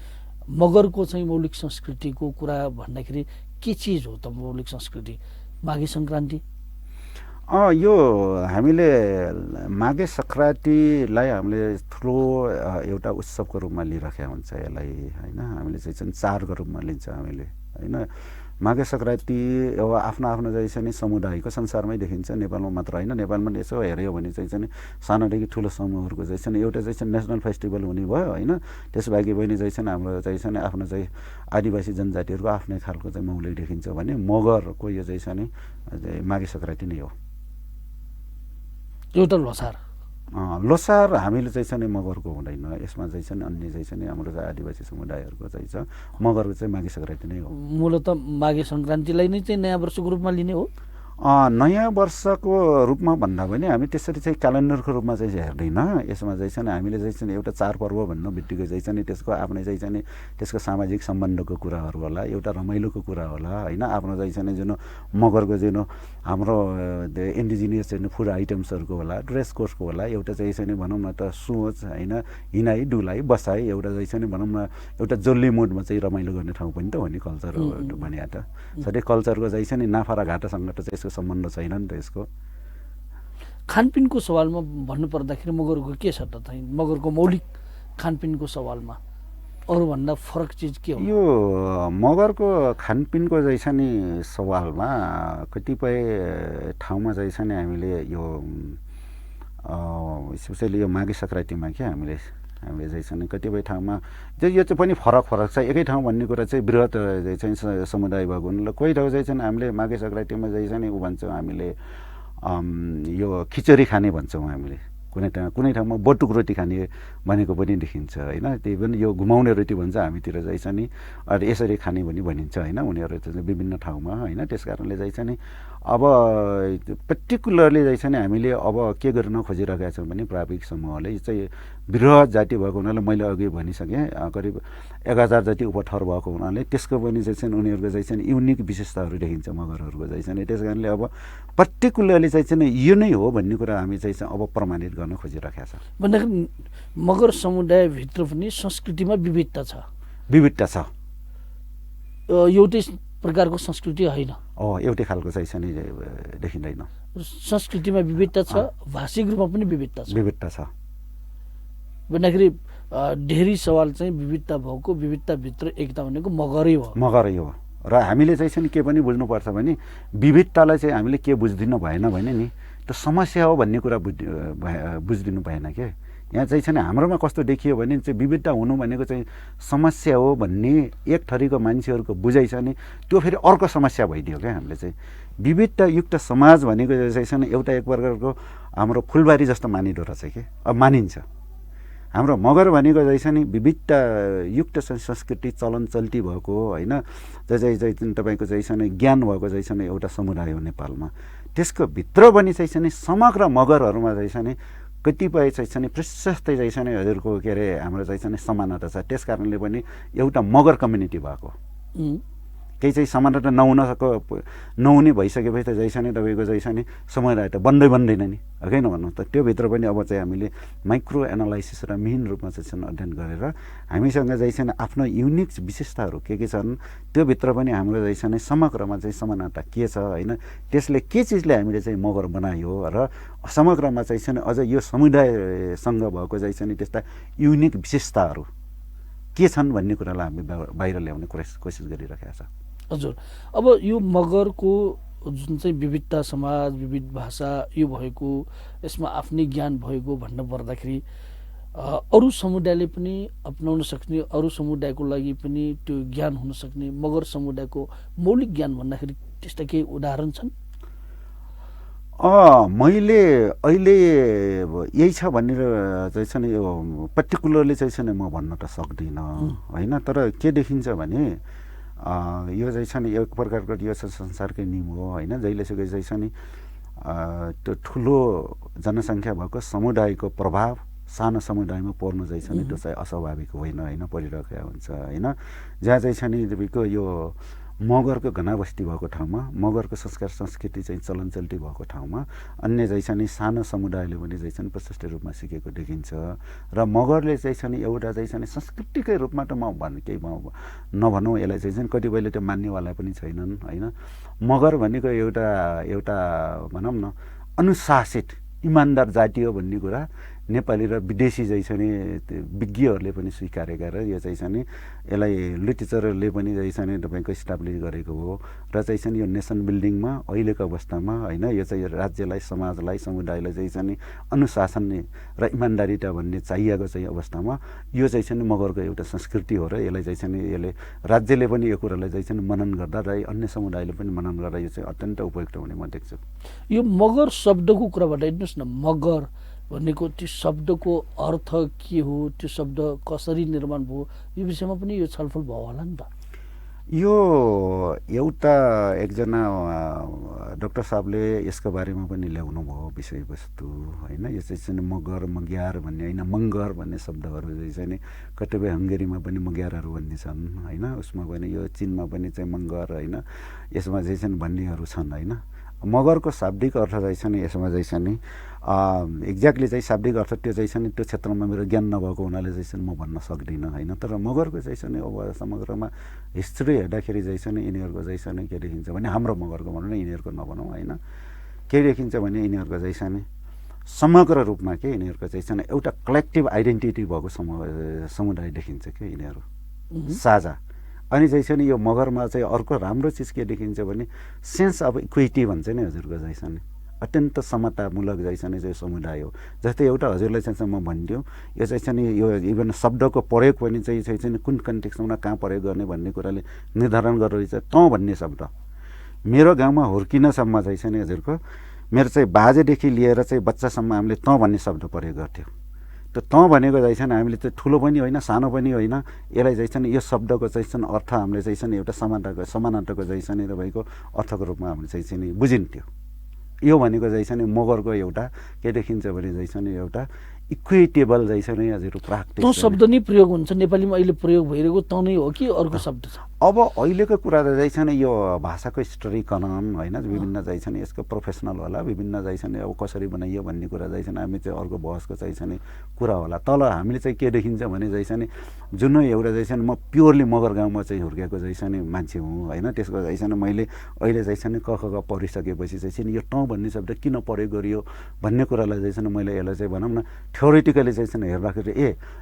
मगरको चाहिँ मौलिक संस्कृतिको कुरा भन्दाखेरि के चिज हो त मौलिक संस्कृति? माघे सङ्क्रान्ति? यो हामीले माघे सङ्क्रान्तिलाई हामीले ठुलो एउटा उत्सवको रूपमा लिइराखेका हुन्छ यसलाई होइन। हामीले चाहिँ चाडको रूपमा लिन्छ हामीले होइन। माघे सङ्क्रान्ति अब आफ्नो चाहिँ समुदायको संसारमै देखिन्छ, नेपालमा मात्र होइन। नेपालमा यसो हेऱ्यो भने चाहिँ सानोदेखि ठुलो समूहहरूको चाहिँ एउटा चाहिँ नेसनल फेस्टिभल हुने भयो होइन। त्यसबाहेक पनि चाहिँ हाम्रो चाहिँ आफ्नो चाहिँ आदिवासी जनजातिहरूको आफ्नै खालको चाहिँ मौलिक देखिन्छ भने मगरको यो चाहिँ माघे सङ्क्रान्ति नै हो। एउटा लोसार हामीले चाहिँ मगरको हुँदैन, यसमा चाहिँ अन्य चाहिँ हाम्रो आदिवासी समुदायहरूको चाहिँ मगरको चाहिँ माघे सङ्क्रान्ति नै हो। मूलत माघे सङ्क्रान्तिलाई नै चाहिँ नयाँ वर्षको रूपमा लिने हो। नयाँ वर्षको रूपमा भन्दा पनि हामी त्यसरी चाहिँ क्यालेन्डरको रूपमा चाहिँ हेर्दैन। यसमा चाहिँ हामीले चाहिँ एउटा चाडपर्व भन्नु बित्तिकै चाहिँ त्यसको आफ्नै चाहिँ त्यसको सामाजिक सम्बन्धको कुराहरू होला, एउटा रमाइलोको कुरा होला होइन। आफ्नो चाहिँ जुन मगरको जुन हाम्रो इन्डिजिनियस चाहिँ फुड आइटम्सहरूको होला, ड्रेस कोडको होला, एउटा चाहिँ भनौँ न त सोच होइन, हिँडाइ डुलाइ बसाइ, एउटा चाहिँ भनौँ न एउटा जोल्ली मुडमा चाहिँ रमाइलो गर्ने ठाउँ पनि त हो नि कल्चर भने त। सधैँ कल्चरको चाहिँ नाफा र घाटासँग त चाहिँ सम्बन्ध छैन नि त यसको। खानपिनको सवालमा भन्नु पर्दाखेरि मगरको के छ त? मगरको मौलिक खानपिनको सवालमा अरूभन्दा फरक चिज के हो? यो मगरको खानपिनको चाहिँ सवालमा कतिपय ठाउँमा चाहिँ हामीले यो स्पेसली यो माघे सङ्क्रान्तिमा क्या हामीले चाहिँ कतिपय ठाउँमा यो चाहिँ पनि फरक छ। एकै ठाउँ भन्ने कुरा चाहिँ बृहत चाहिँ समुदाय भएको हुनाले कोही ठाउँ चाहिँ हामीले माघे सङ्क्रान्तिमा चाहिँ ऊ भन्छौँ हामीले यो खिचडी खाने भन्छौँ हामीले, कुनै ठाउँमा बटुक रोटी खाने भनेको पनि देखिन्छ होइन। त्यही पनि यो घुमाउने रोटी भन्छ हामीतिर चाहिँ अनि यसरी खाने पनि भनिन्छ होइन उनीहरू चाहिँ विभिन्न ठाउँमा होइन। त्यस कारणले चाहिँ अब पर्टिकुलरली चाहिँ हामीले अब के गर्न खोजिरहेका छौँ भने प्राविधिक समूहले चाहिँ बृहत जाति भएको हुनाले मैले अघि भनिसकेँ करिब 1000 जति उपथर भएको हुनाले त्यसको पनि चाहिँ उनीहरूको चाहिँ युनिक विशेषताहरू देखिन्छ मगरहरूको चाहिँ। त्यस कारणले अब पर्टिकुलरली चाहिँ यो नै हो भन्ने कुरा हामी चाहिँ अब प्रमाणित गर्न खोजिरहेका छौँ। भन्दाखेरि मगर समुदायभित्र पनि संस्कृतिमा विविधता छ, एउटै प्रकारको संस्कृति होइन, एउटै खालको चाहिँ देखिँदैन। संस्कृतिमा विविधता छ, भाषिक रूपमा पनि विविधता छ भन्दाखेरि धेरै सवाल चाहिँ विविधता भएको, विविधताभित्र एकता भनेको मगरै हो। र हामीले चाहिँ के पनि बुझ्नुपर्छ भने विविधतालाई चाहिँ हामीले के बुझ्दिनु भएन भने नि त्यो समस्या हो भन्ने कुरा बुझिदिनु भएन के। यहाँ चाहिँ नि हाम्रोमा कस्तो देखियो भने चाहिँ विविधता हुनु भनेको चाहिँ समस्या हो भन्ने एक थरीको मान्छेहरूको बुझाइ छ नि, त्यो फेरि अर्को समस्या भइदियो क्या। हामीले चाहिँ विविधतायुक्त समाज भनेको चाहिँ एउटा एक प्रकारको हाम्रो फुलबारी जस्तो मानिदो रहेछ कि, अब मानिन्छ। हाम्रो मगर भनेको चाहिँ नि विविधतायुक्त संस्कृति चलन चल्ती भएको होइन, त्यो चाहिँ तपाईँको चाहिँ नि ज्ञान भएको चाहिँ नि एउटा समुदाय हो नेपालमा। त्यसको भित्र पनि चाहिँ नि समग्र मगरहरूमा चाहिँ नि कतिपय चाहिँ नि प्रशस्त चाहिँ नि हजुरको के अरे हाम्रो चाहिँ नि समानता छ। त्यस कारणले पनि एउटा मगर कम्युनिटी भएको, केही चाहिँ समानता नहुने भइसकेपछि त चाहिँ नि तपाईँको चाहिँ नि समुदाय त बन्दैन नि, हो कि नभन्नु त। त्योभित्र पनि अब चाहिँ हामीले माइक्रो एनालाइसिस र मिहिन रूपमा चाहिँ अध्ययन गरेर हामीसँग चाहिँ आफ्नो युनिक विशेषताहरू के छन्, त्योभित्र पनि हाम्रो चाहिँ नि समग्रमा चाहिँ समानता के छ होइन, त्यसले के चिजले हामीले चाहिँ मगर बनायो र समग्रमा चाहिँ अझ यो समुदायसँग भएको चाहिँ नि त्यस्ता युनिक विशेषताहरू के छन् भन्ने कुरालाई हामी बाहिर ल्याउने कोसिस गरिरहेका छ। हजुर, अब यो मगरको जुन चाहिँ विविधता समाज, विविध भाषा यो भएको, यसमा आफ्नै ज्ञान भएको भन्न पर्दाखेरि अरू समुदायले पनि अपनाउन सक्ने, अरू समुदायको लागि पनि त्यो ज्ञान हुन सक्ने मगर समुदायको मौलिक ज्ञान भन्दाखेरि त्यस्ता केही उदाहरण छन्? मैले अहिले यही छ भनेर चाहिँ नि यो पर्टिकुलरली चाहिँ म भन्न त सक्दिनँ होइन। तर के देखिन्छ भने यो चाहिँ नि एक प्रकारको यो संसारकै नियम हो होइन। जहिलेसुकै चाहिँ नि त्यो ठुलो जनसङ्ख्या भएको समुदायको प्रभाव सानो समुदायमा पर्नु चाहिँ नि त्यो चाहिँ अस्वाभाविक होइन होइन, परिरहेको हुन्छ होइन। जहाँ चाहिँ नि तपाईँको यो मगरको घनाबस्ती भएको ठाउँमा, मगरको संस्कार संस्कृति चाहिँ चलन चल्ती भएको ठाउँमा अन्य चाहिँ नि सानो समुदायले पनि चाहिँ प्रशस्त रूपमा सिकेको देखिन्छ। र मगरले चाहिँ नि एउटा चाहिँ नि संस्कृतिकै रूपमा त म केही नभनौँ यसलाई चाहिँ कतिपयले त्यो मान्नेवाला पनि छैनन् होइन। मगर भनेको एउटा भनौँ न अनुशासित इमान्दार जाति हो भन्ने कुरा नेपाली र विदेशी चाहिँ नि विज्ञहरूले पनि स्वीकारेका र यो चाहिँ नि यसलाई लिटरेचरले पनि चाहिँ नि तपाईँको इस्टाब्लिस गरेको हो। र चाहिँ नि यो नेसन बिल्डिङमा अहिलेको अवस्थामा होइन, यो चाहिँ राज्यलाई, समाजलाई, समुदायलाई चाहिँ नि अनुशासन र इमान्दारिता भन्ने चाहिएको चाहिँ अवस्थामा यो चाहिँ नि मगरको एउटा संस्कृति हो र यसलाई चाहिँ नि यसले राज्यले पनि यो कुरालाई चाहिँ मनन गर्दा र अन्य समुदायले पनि मनन गर्दा यो चाहिँ अत्यन्त उपयुक्त हुने म देख्छु। यो मगर शब्दको कुराबाट हेर्नुहोस् न, मगर भनेको त्यो शब्दको अर्थ के हो, त्यो शब्द कसरी निर्माण भयो, यो विषयमा पनि यो छलफल भयो होला नि त। यो एउटा एकजना डाक्टर साहबले यसको बारेमा पनि ल्याउनु भयो विषयवस्तु होइन। यो चाहिँ मगर, मग्यार भन्ने होइन, मङ्गर भन्ने शब्दहरू चाहिँ नि कतिपय हङ्गेरीमा पनि मग्यारहरू भन्ने छन् होइन, उसमा पनि यो चीनमा पनि चाहिँ मङ्गर होइन, यसमा चाहिँ भन्नेहरू छन् होइन। मगरको शाब्दिक अर्थ चाहिँ नि यसमा चाहिँ नि एक्ज्याक्टली चाहिँ शाब्दिक अर्थ त्यो चाहिँ नि त्यो क्षेत्रमा मेरो ज्ञान नभएको हुनाले चाहिँ म भन्न सक्दिनँ होइन। तर मगरको चाहिँ नि अब समग्रमा हिस्ट्री हेर्दाखेरि चाहिँ नि यिनीहरूको चाहिँ नि के देखिन्छ भने, हाम्रो मगरको भनौँ न, यिनीहरूको नभनौँ होइन, के देखिन्छ भने यिनीहरूको चाहिँ नि समग्र रूपमा के यिनीहरूको चाहिँ एउटा कलेक्टिभ आइडेन्टिटी भएको समुदाय देखिन्छ क्या यिनीहरू साझा। अनि चाहिँ नि यो मगरमा चाहिँ अर्को राम्रो चिज के देखिन्छ भने सेन्स अफ इक्विटी भन्छ नि हजुरको चाहिँ नि अत्यन्त समतामूलक चाहिँ चाहिँ समुदाय हो। जस्तै एउटा हजुरलाई चाहिँ म भनिदिउँ, यो चाहिँ नि यो इभन शब्दको प्रयोग पनि चाहिँ कुन कन्टेक्स्टमा कहाँ प्रयोग गर्ने भन्ने कुराले निर्धारण गरेर चाहिँ तँ भन्ने शब्द मेरो गाउँमा हुर्किनसम्म चाहिँ नि हजुरको मेरो चाहिँ बाजेदेखि लिएर चाहिँ बच्चासम्म हामीले तँ भन्ने शब्द प्रयोग गर्थ्यौँ। त्यो तँ भनेको चाहिँ हामीले त्यो ठुलो पनि होइन, सानो पनि होइन, यसलाई चाहिँ यो शब्दको चाहिँ अर्थ हामीले चाहिँ एउटा समानताको चाहिँ नि तपाईँको अर्थको रूपमा हामीले चाहिँ नि बुझिन्थ्यो। यो भनेको चाहिँ नि मगरको एउटा के देखिन्छ भने चाहिँ नि एउटा इक्विटेबल चाहिँ नि हजुर प्राक्टिस। तँ शब्द नै प्रयोग हुन्छ नेपालीमा अहिले प्रयोग भइरहेको तँ नै हो कि अर्को शब्द छ? अब अहिलेको कुरा चाहिँ नि यो भाषाको हिस्टोरिकन होइन, विभिन्न चाहिँ नि यसको प्रोफेसनल होला, विभिन्न चाहिँ नि अब कसरी बनाइयो भन्ने कुरा चाहिँ हामी चाहिँ अर्को बहसको चाहिँ नि कुरा होला। तल हामीले चाहिँ के देखिन्छ भने चाहिँ नि जुन एउटा चाहिँ म प्योरली मगर गाउँमा चाहिँ हुर्केको चाहिँ नि मान्छे हुँ होइन। त्यसको चाहिँ मैले अहिले चाहिँ नि क ख पढिसकेपछि चाहिँ यो तँ भन्ने शब्द किन प्रयोग गरियो भन्ने कुरालाई चाहिँ मैले यसलाई चाहिँ भनौँ न थ्योरिटिकली चाहिँ हेर्दाखेरि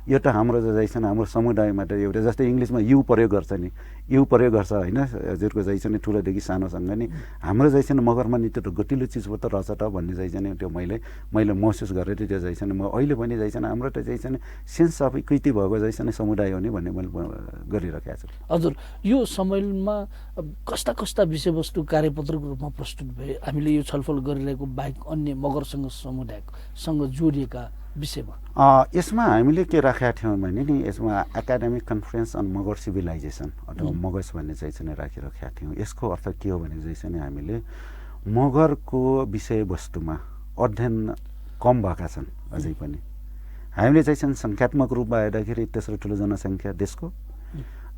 यो त हाम्रो चाहिँ हाम्रो समुदायमा त एउटा जस्तै इङ्ग्लिसमा यु प्रयोग गर्छ नि, यो प्रयोग गर्छ होइन हजुरको चाहिँ नि ठुलोदेखि सानोसँग नि हाम्रो चाहिँ मगरमा नि त्यो गतिलो चिज पो त रहेछ त भन्ने चाहिँ त्यो मैले महसुस गरेर त्यो चाहिँ म अहिले पनि चाहिँ हाम्रो त चाहिँ सेन्स अफ इक्विटी भएको चाहिँ समुदाय हो नि भन्ने मैले गरिरहेको छु। हजुर यो सम्मेलनमा कस्ता कस्ता विषयवस्तु कार्यपत्रको रूपमा प्रस्तुत भए हामीले यो छलफल गरिरहेको बाहेक अन्य मगरसँग समुदायसँग जोडिएका विषयमा यसमा हामीले के राखेका थियौँ भने नि यसमा academic conference on Magar civilisation अथवा मगस भन्ने चाहिँ राखिराखेका थियौँ। यसको अर्थ के हो भने चाहिँ हामीले मगरको विषयवस्तुमा अध्ययन कम भएका छन् अझै पनि। हामीले चाहिँ सङ्ख्यात्मक रूपमा हेर्दाखेरि तेस्रो ठुलो जनसङ्ख्या देशको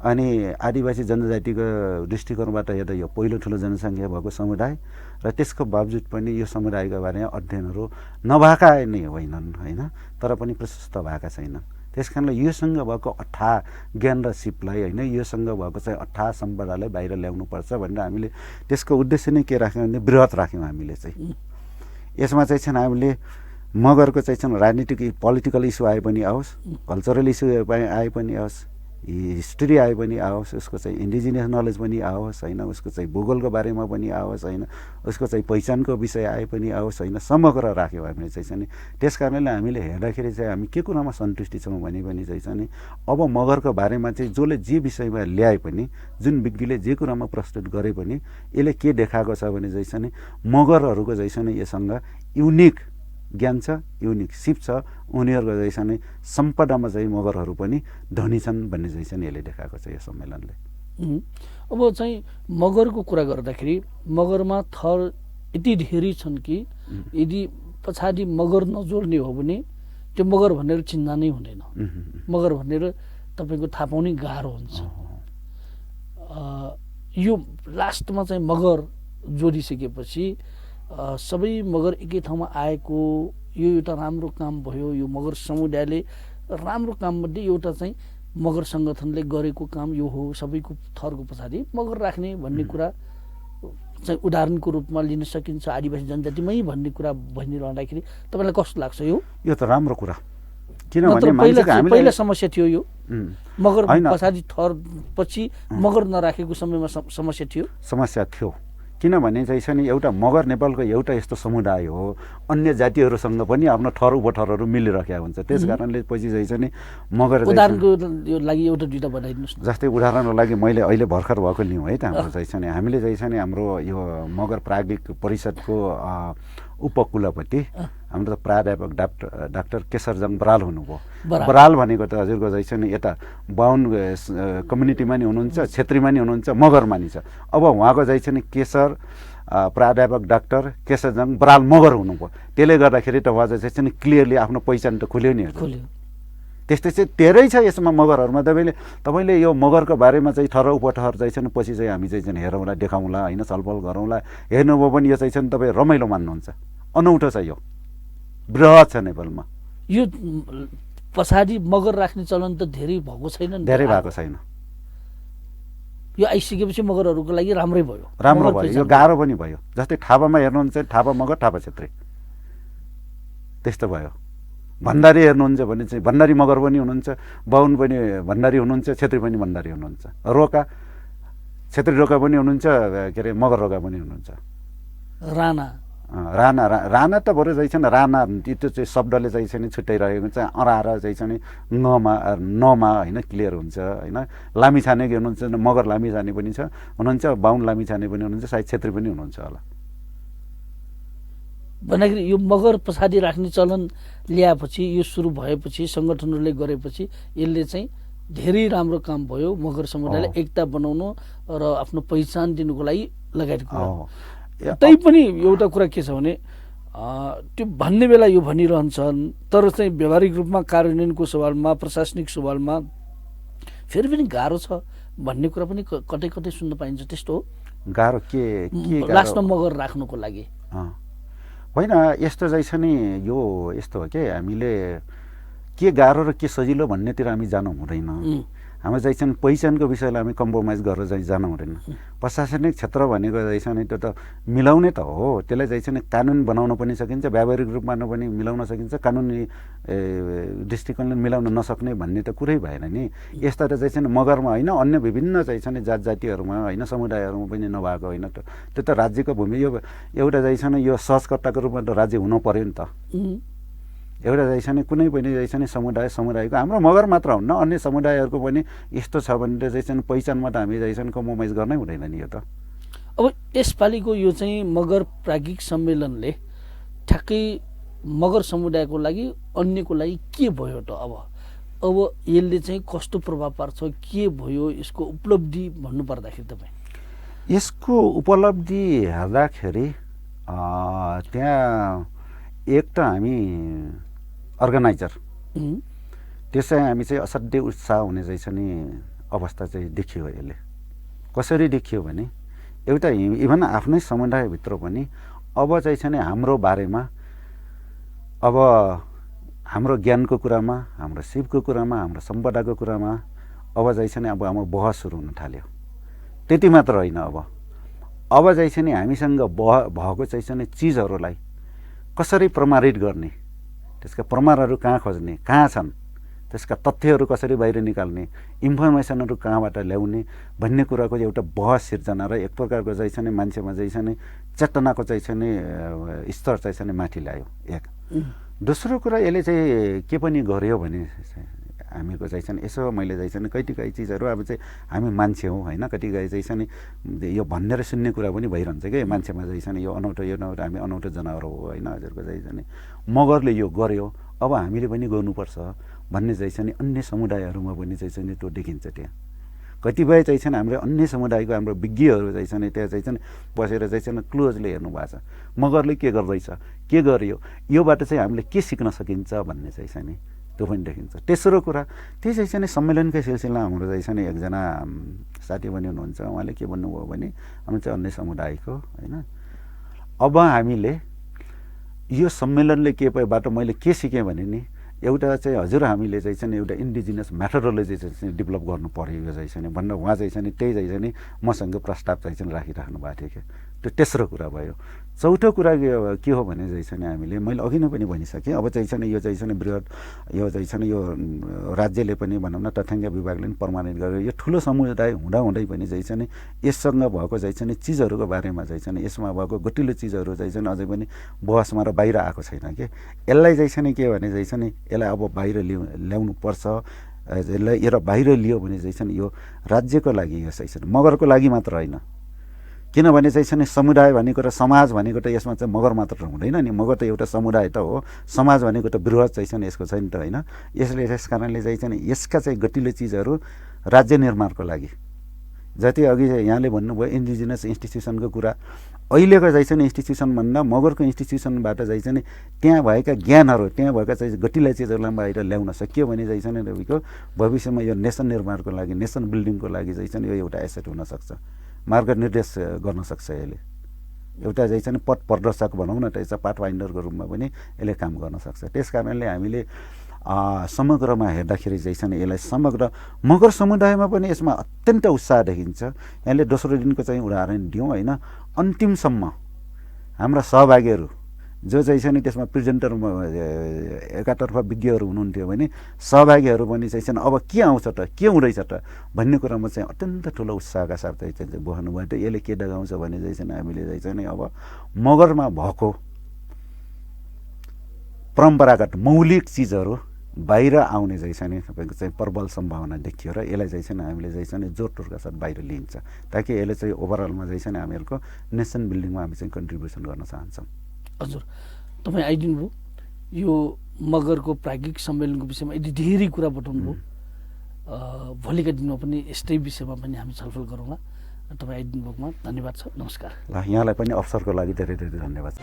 अनि आदिवासी जनजातिको दृष्टिकोणबाट हेर्दा यो पहिलो ठुलो जनसङ्ख्या भएको समुदाय र त्यसको बावजुद पनि यो समुदायको बारेमा अध्ययनहरू नभएका नै होइनन् होइन, तर पनि प्रशस्त भएका छैनन्। त्यस कारणले योसँग भएको अथाह ज्ञान र सिपलाई होइन योसँग भएको चाहिँ अथाह सम्पदालाई बाहिर ल्याउनुपर्छ भनेर हामीले त्यसको उद्देश्य नै के राख्यौँ भने वृहत राख्यौँ हामीले चाहिँ। यसमा चाहिँ हामीले मगरको चाहिँ राजनीतिक पोलिटिकल इस्यु आए पनि आओस्, कल्चरल इस्यु आए पनि आओस्, हिस्ट्री आए पनि आओस्, उसको चाहिँ इन्डिजिनियस नलेज पनि आओस् होइन, उसको चाहिँ भूगोलको बारेमा पनि आओस् होइन, उसको चाहिँ पहिचानको विषय आए पनि आओस् होइन, समग्र राख्यौँ हामीले चाहिँ नि। त्यस कारणले हामीले हेर्दाखेरि चाहिँ हामी के कुरामा सन्तुष्टि छौँ भने पनि चाहिँ नि अब मगरको बारेमा चाहिँ जसले जे विषयमा ल्याए पनि जुन विज्ञले जे कुरामा प्रस्तुत गरे पनि यसले के देखाएको छ भने चाहिँ नि मगरहरूको चाहिँ नि योसँग युनिक ज्ञान छ, युनिक सिप छ, उनीहरूको चाहिँ नि सम्पदामा चाहिँ मगरहरू पनि धनी छन् भन्ने चाहिँ यसले देखाएको छ यो सम्मेलनले। अब चाहिँ मगरको कुरा गर्दाखेरि मगरमा थर यति धेरै छन् कि यदि पछाडि मगर नजोड्ने हो भने त्यो मगर भनेर चिन्ता नै हुँदैन। मगर भनेर तपाईँको थाहा पाउनै गाह्रो हुन्छ। यो लास्टमा चाहिँ मगर जोडिसकेपछि सबै मगर एकै ठाउँमा आएको यो एउटा राम्रो काम भयो। यो मगर समुदायले राम्रो काममध्ये एउटा चाहिँ मगर सङ्गठनले गरेको काम यो हो। सबैको थरको पछाडि मगर राख्ने भन्ने कुरा चाहिँ उदाहरणको रूपमा लिन सकिन्छ आदिवासी जनजातिमै भन्ने कुरा भनिरहँदाखेरि तपाईँलाई कस्तो लाग्छ? यो त राम्रो कुरा, किनभने पहिला समस्या थियो यो मगर पछाडि थर पछि मगर नराखेको समयमा समस्या थियो। किनभने चाहिँ नि एउटा मगर नेपालको एउटा यस्तो समुदाय हो अन्य जातिहरूसँग पनि आफ्नो थर उपथरहरू मिलिरहेका हुन्छ। त्यस कारणले पछि चाहिँ नि मगर उदाहरणको लागि एउटा दुईटा बताइदिनुहोस् न। जस्तै उदाहरणको लागि मैले अहिले भर्खर भएको लिउँ है त, हाम्रो चाहिँ नि हामीले चाहिँ नि हाम्रो यो मगर प्राज्ञिक परिषदको उपकुलपति हाम्रो त प्राध्यापक डाक्टर केशरजङ बराल हुनुभयो। बराल भनेको त हजुरको चाहिँ नि यता बाहुन कम्युनिटीमा नि हुनुहुन्छ, छेत्रीमा नि हुनुहुन्छ, मगरमा नि छ। अब उहाँको चाहिँ नि केशर प्राध्यापक डाक्टर केशरजङ बराल मगर हुनुभयो। त्यसले गर्दाखेरि त उहाँ चाहिँ नि क्लियरली आफ्नो पहिचान त खुल्यो नि। त्यस्तै चाहिँ धेरै छ यसमा मगरहरूमा। तपाईँले यो मगरको बारेमा चाहिँ थर उपथर चाहिँ पछि चाहिँ हामी चाहिँ हेरौँला, देखाउँला होइन, छलफल गरौँला। हेर्नुभयो भने यो चाहिँ तपाईँ रमाइलो मान्नुहुन्छ। अनौठो छ, यो बृहत छ नेपालमा। यो पछाडि मगर राख्ने चलन त धेरै भएको छैन, धेरै भएको छैन। यो आइसकेपछि मगरहरूको लागि राम्रै भयो, राम्रो भयो। यो गाह्रो पनि भयो। जस्तै थापामा हेर्नुहुन्छ थापा मगर थापा छेत्री त्यस्तो भयो। भण्डारी हेर्नुहुन्छ भने चाहिँ भण्डारी मगर पनि हुनुहुन्छ, बाहुन पनि भण्डारी हुनुहुन्छ, छेत्री पनि भण्डारी हुनुहुन्छ, रोका छेत्री रोका पनि हुनुहुन्छ, के अरे मगर रोका पनि हुनुहुन्छ। राणा त बरु चाहिँ राणा त्यो चाहिँ शब्दले चाहिँ छुट्याइरहेको हुन्छ। अराएर चाहिँ नमा होइन क्लियर हुन्छ होइन। लामी छाने हुनुहुन्छ, मगर लामी छाने पनि छ हुनुहुन्छ, बाहुन लामी छाने पनि हुनुहुन्छ, सायद छेत्री पनि हुनुहुन्छ होला। भन्दाखेरि यो मगर पछाडि राख्ने चलन ल्याएपछि, यो सुरु भएपछि, सङ्गठनहरूले गरेपछि यसले चाहिँ धेरै राम्रो काम भयो मगर समुदायलाई एकता बनाउनु र आफ्नो पहिचान दिनुको लागि लगायतको कुरा। तैपनि एउटा कुरा के छ भने त्यो भन्ने बेला यो भनिरहन्छन्, तर चाहिँ व्यावहारिक रूपमा कार्यान्वयनको सवालमा, प्रशासनिक सवालमा फेरि पनि गाह्रो छ भन्ने कुरा पनि कतै कतै सुन्न पाइन्छ। त्यस्तो हो गाह्रो के लास्टमा मगर राख्नुको लागि होइन। यस्तो चाहिँ छ नि, यो यस्तो हो कि हामीले के गाह्रो र के सजिलो भन्नेतिर हामी जानु हुँदैन। हाम्रो चाहिँ छन् पहिचानको विषयलाई हामी कम्प्रोमाइज गरेर चाहिँ जानु हुँदैन। प्रशासनिक क्षेत्र भनेको चाहिँ छन् त्यो त मिलाउने त हो, त्यसलाई चाहिँ छन् कानुन बनाउन पनि सकिन्छ, व्यावहारिक रूपमा पनि मिलाउन सकिन्छ, कानुनी दृष्टिकोणले मिलाउन नसक्ने भन्ने त कुरै भएन नि। यस्ता त चाहिँ छन् मगरमा होइन अन्य विभिन्न चाहिँ छन् जातिहरूमा होइन समुदायहरूमा पनि नभएको होइन त, त्यो त राज्यको भूमि। यो एउटा चाहिँ छन् यो सहजकर्ताको रूपमा त राज्य हुनु पर्यो नि त। एउटा चाहिँ छन् कुनै पनि चाहिँ छन् समुदायको हाम्रो मगर मात्र हुन्न अन्य समुदायहरूको पनि यस्तो छ भने चाहिँ छन् पहिचानमा त हामी चाहिँ छन् कम्प्रोमाइज गर्नै हुँदैन नि। यो त अब यसपालिको यो चाहिँ मगर प्राज्ञिक सम्मेलनले ठ्याक्कै मगर समुदायको लागि अन्यको लागि के भयो त? अब यसले चाहिँ कस्तो प्रभाव पार्छ, के भयो यसको उपलब्धि भन्नुपर्दाखेरि तपाईँ? यसको उपलब्धि हेर्दाखेरि त्यहाँ एक त हामी अर्गनाइजर त्यसै हामी चाहिँ असाध्यै उत्साह हुने चाहिँ छ नि अवस्था चाहिँ देखियो। यसले कसरी देखियो भने एउटा इभन आफ्नै समुदायभित्र पनि अब चाहिँ छ नि हाम्रो बारेमा अब हाम्रो ज्ञानको कुरामा, हाम्रो शिवको कुरामा, हाम्रो सम्पदाको कुरामा अब चाहिँ छ नि अब हाम्रो बहस सुरु हुन थाल्यो। त्यति मात्र होइन, अब चाहिँ छ नि हामीसँग भएको चाहिँ छ नि चिजहरूलाई कसरी प्रमाणित गर्ने, त्यसका प्रमाणहरू कहाँ खोज्ने, कहाँ छन्, त्यसका तथ्यहरू कसरी बाहिर निकाल्ने, इन्फर्मेसनहरू कहाँबाट ल्याउने भन्ने कुराको एउटा बहस सिर्जना र एक प्रकारको चाहिँ छ नि मान्छेमा चाहिँ छ नि चेतनाको चाहिँ छ नि स्तर चाहिँ छ नि माथि ल्यायो। एक दोस्रो कुरा यसले चाहिँ के पनि गर्यो भने हामीको चाहिँ छन् यसो मैले चाहिँ छन् कतिपय चिजहरू अब चाहिँ हामी मान्छे हौँ होइन, कतिपय चाहिँ छ नि यो भन्ने र सुन्ने कुरा पनि भइरहन्छ कि मान्छेमा चाहिँ छन् यो अनौठो हामी अनौठो जनावर हो होइन, हजुरको चाहिँ छन् मगरले यो गर्यो अब हामीले पनि गर्नुपर्छ भन्ने चाहिँ छन् अन्य समुदायहरूमा पनि चाहिँ छन् त्यो देखिन्छ। त्यहाँ कतिपय चाहिँ छन् हाम्रो अन्य समुदायको हाम्रो विज्ञहरू चाहिँ छन् त्यहाँ चाहिँ छन् बसेर चाहिँ छन् क्लोजले हेर्नु भएको छ मगरले के गर्दैछ, के गर्यो, योबाट चाहिँ हामीले के सिक्न सकिन्छ भन्ने चाहिँ छ नि त्यो पनि देखिन्छ। तेस्रो कुरा त्यही चाहिँ छन् सम्मेलनकै सिलसिला हाम्रो चाहिँ छन् एकजना साथी पनि हुनुहुन्छ, उहाँले के भन्नुभयो भने हामी चाहिँ अन्य समुदायको होइन अब हामीले यो सम्मेलनले केबाट मैले के सिकेँ भने नि एउटा चाहिँ हजुर हामीले चाहिँ छन् एउटा इन्डिजिनियस मेथोडोलोजी चाहिँ डेभलप गर्नु पर्यो यो चाहिँ छन् भनेर उहाँ चाहिँ छन् त्यही चाहिँ छन् मसँग प्रस्ताव चाहिँ छन् राखिराख्नु भएको थियो क्या। त्यो तेस्रो कुरा भयो। चौथो कुरा के हो भने चाहिँ छन् हामीले मैले अघि नै पनि भनिसकेँ अब चाहिँ छन् यो चाहिँ छन् बृहत यो चाहिँ छन् यो राज्यले पनि भनौँ न तथ्याङ्क विभागले पनि प्रमाणित गर्यो यो ठुलो समुदाय हुँदाहुँदै पनि चाहिँ छन् यससँग भएको चाहिँ छन् चिजहरूको बारेमा चाहिँ छन् यसमा भएको गतिलो चिजहरू चाहिँ छन् अझै पनि बहसमा र बाहिर आएको छैन कि यसलाई चाहिँ छन् के भने चाहिँ छन् यसलाई अब बाहिर ल्याउनु पर्छ। यसलाई यो बाहिर लियो भने चाहिँ छन् यो राज्यको लागि यो चाहिँ छन् मगरको लागि मात्र होइन, किनभने चाहिँ छन् समुदाय भनेको र समाज भनेको त यसमा चाहिँ मगर मात्र हुँदैन नि, मगर त एउटा समुदाय त हो, समाज भनेको त बृहत चाहिँ छन् यसको छैन त होइन। यसले त्यस कारणले चाहिँ छन् यसका चाहिँ गतिलो चिजहरू राज्य निर्माणको लागि जति अघि यहाँले भन्नुभयो इन्डिजिनस इन्स्टिट्युसनको कुरा अहिलेको चाहिँ छन् इन्स्टिट्युसनभन्दा मगरको इन्स्टिट्युसनबाट चाहिँ छन् त्यहाँ भएका ज्ञानहरू त्यहाँ भएका चाहिँ गतिला चिजहरूलाई बाहिर ल्याउन सकियो भने चाहिँ छन् तपाईँको भविष्यमा यो नेसन निर्माणको लागि नेसन बिल्डिङको लागि चाहिँ छन् यो एउटा एसेट हुनसक्छ, मार्गनिर्देश गर्न सक्छ। यसले एउटा चाहिँ छन् पथ प्रदर्शक भनौँ न त यसो पाथ फाइन्डरको रूपमा पनि यसले काम गर्न सक्छ। त्यस कारणले हामीले समग्रमा हेर्दाखेरि चाहिँ छन् यसलाई समग्र मगर समुदायमा पनि यसमा अत्यन्त उत्साह देखिन्छ। यहाँले दोस्रो दिनको चाहिँ उदाहरण दिउँ होइन, अन्तिमसम्म हाम्रा सहभागीहरू जो चाहिँ छन् त्यसमा प्रेजेन्टरमा एकातर्फ विज्ञहरू हुनुहुन्थ्यो भने सहभागीहरू पनि चाहिँ छन् अब के आउँछ त के हुँदैछ त भन्ने कुरामा चाहिँ अत्यन्त ठुलो उत्साहका साथ चाहिँ बस्नुभयो। त यसले के देखाउँछ भने चाहिँ छन् हामीले चाहिँ छन् अब मगरमा भएको परम्परागत मौलिक चिजहरू बाहिर आउने चाहिँ छन् तपाईँको चाहिँ प्रबल सम्भावना देखियो र यसलाई चाहिँ छन् हामीले चाहिँ छन् जोडतोडका साथ बाहिर लिन्छ ताकि यसले चाहिँ ओभरअलमा चाहिँ छन् हामीहरूको नेसन बिल्डिङमा हामी चाहिँ कन्ट्रिब्युसन गर्न चाहन्छौँ। हजुर तपाईँ आइदिनु भयो यो मगरको प्राज्ञिक सम्मेलनको विषयमा यदि धेरै कुरा बताउनु भयो, भोलिका दिनमा पनि यस्तै विषयमा पनि हामी छलफल गरौँला। तपाईँ आइदिनु भएकोमा धन्यवाद छ, नमस्कार। ल यहाँलाई पनि अवसरको लागि धेरै धेरै धन्यवाद।